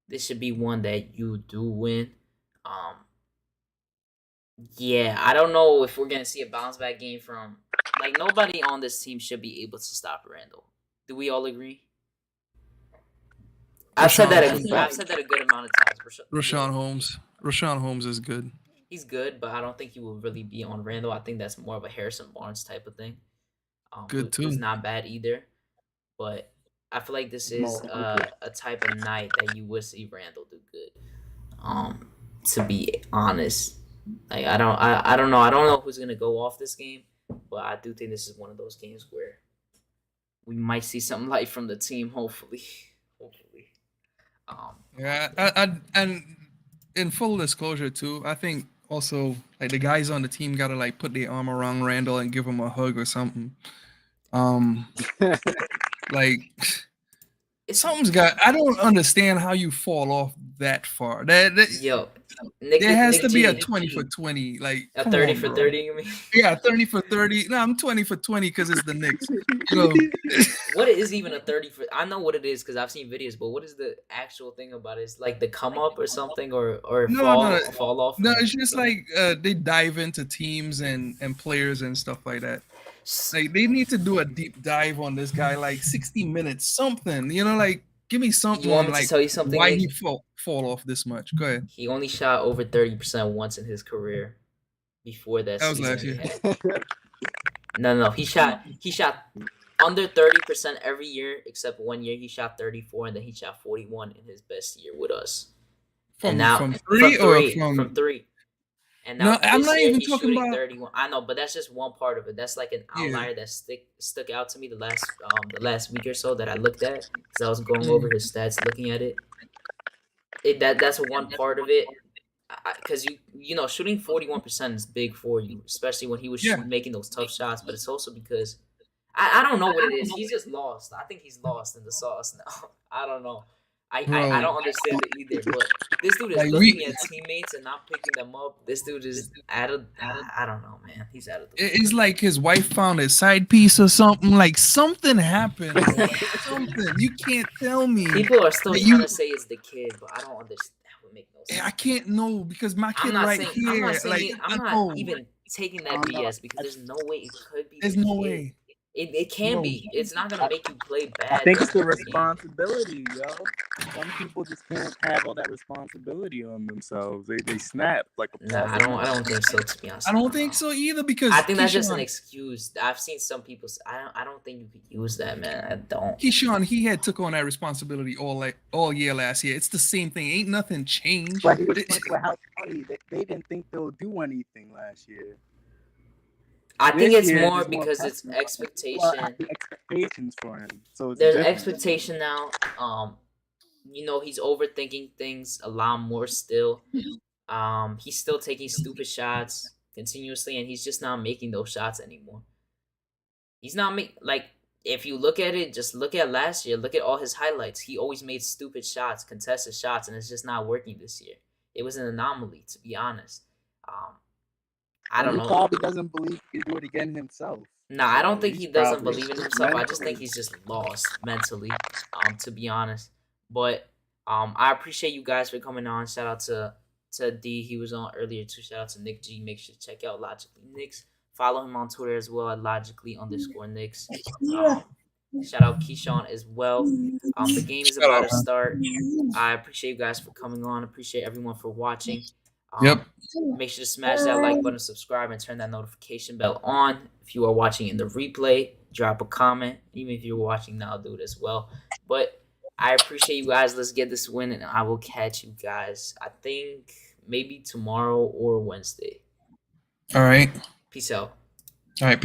this should be one that you do win. Yeah, I don't know if we're gonna see a bounce back game from like nobody on this team should be able to stop Randle. Do we all agree? I've said that a good amount of times. Rashawn Holmes is good. He's good, but I don't think he will really be on Randle. I think that's more of a Harrison Barnes type of thing. Good too. Who's not bad either, but I feel like this is a type of night that you would see Randle do good. To be honest, like I don't know. I don't know who's gonna go off this game, but I do think this is one of those games where we might see some light from the team. Hopefully. Yeah, and in full disclosure too, I think also like the guys on the team gotta like put their arm around Randle and give him a hug or something. Like something's got. I don't understand how you fall off that far. Yo, Nick, there has to be a G. 20 for 20, like a 30 for 30. You mean? Yeah, 30 for 30. No, I'm 20 for 20 because it's the Knicks. What is even a 30 for? I know what it is because I've seen videos, but what is the actual thing about it? It's like the come up or something, or fall off. No, it's just like they dive into teams and players and stuff like that. Like they need to do a deep dive on this guy, like 60 minutes, something. Like give me something. You want me like to tell you something? Why Nick? he fall off this much? Go ahead. He only shot over 30% once in his career. Before that was season last year. No, he shot under 30% every year except 1 year. He shot 34 and then he shot 41 in his best year with us. From three. From three. And No, now I'm this not year even he's talking shooting about. 31. I know, but that's just one part of it. That's like an Yeah. outlier that stuck out to me the last week or so that I looked at because I was going over Mm. his stats, looking at it. That's one part of it. Because you know shooting 41% is big for you, especially when he was Yeah. making those tough shots. But it's also because I don't know what it is. He's just lost. I think he's lost in the sauce now. I don't know. I Bro, don't understand it either. But this dude is like looking at teammates and not picking them up. This dude is out of. I don't know, man. He's out of the. it's like his wife found a side piece or something. Like something happened, bro. Like something. You can't tell me People are still that trying you. to say it's the kid, but I don't understand. That would make no sense. I can't know because my kid right I'm here. not saying Like it. I'm I not know. even taking that I don't know. BS because there's no way it could be There's the no kid. way. It can No. be. It's not gonna make you play I bad think it's the during the game. responsibility, yo. Some people just can't have all that responsibility on themselves. They snap like a Nah, I don't think so. To be honest, I don't think so either because I think that's just an Keyshawn, excuse. I've seen some people. I don't think you could use that, man. I don't. Keyshawn, he had took on that responsibility all year last year. It's the same thing. Ain't nothing changed. But he was playing with House Party. They didn't think they'll do anything last year. I think This it's year, more there's because it's pressure. expectation. Well, the expectations for him. So it's There's different. expectation now. You know, he's overthinking things a lot more still. He's still taking stupid shots continuously, and he's just not making those shots anymore. He's not like if you look at it, just look at last year. Look at all his highlights. He always made stupid shots, contested shots, and it's just not working this year. It was an anomaly, to be honest. I don't He know. probably doesn't believe he can do it again himself. Nah, I don't think he doesn't probably believe in himself. I just think mentally. he's just lost mentally, to be honest. But I appreciate you guys for coming on. Shout out to D. He was on earlier too. Shout out to Nick G. Make sure to check out Logically Knicks. Follow him on Twitter as well at logically_Knicks. Shout out Keyshawn as well. The game is about to start. I appreciate you guys for coming on. Appreciate everyone for watching. Yep. Make sure to smash that like button, subscribe, and turn that notification bell on. If you are watching in the replay, drop a comment. Even if you're watching now, do it as well. But I appreciate you guys. Let's get this win, and I will catch you guys, I think, maybe tomorrow or Wednesday. All right. Peace out. All right. Peace.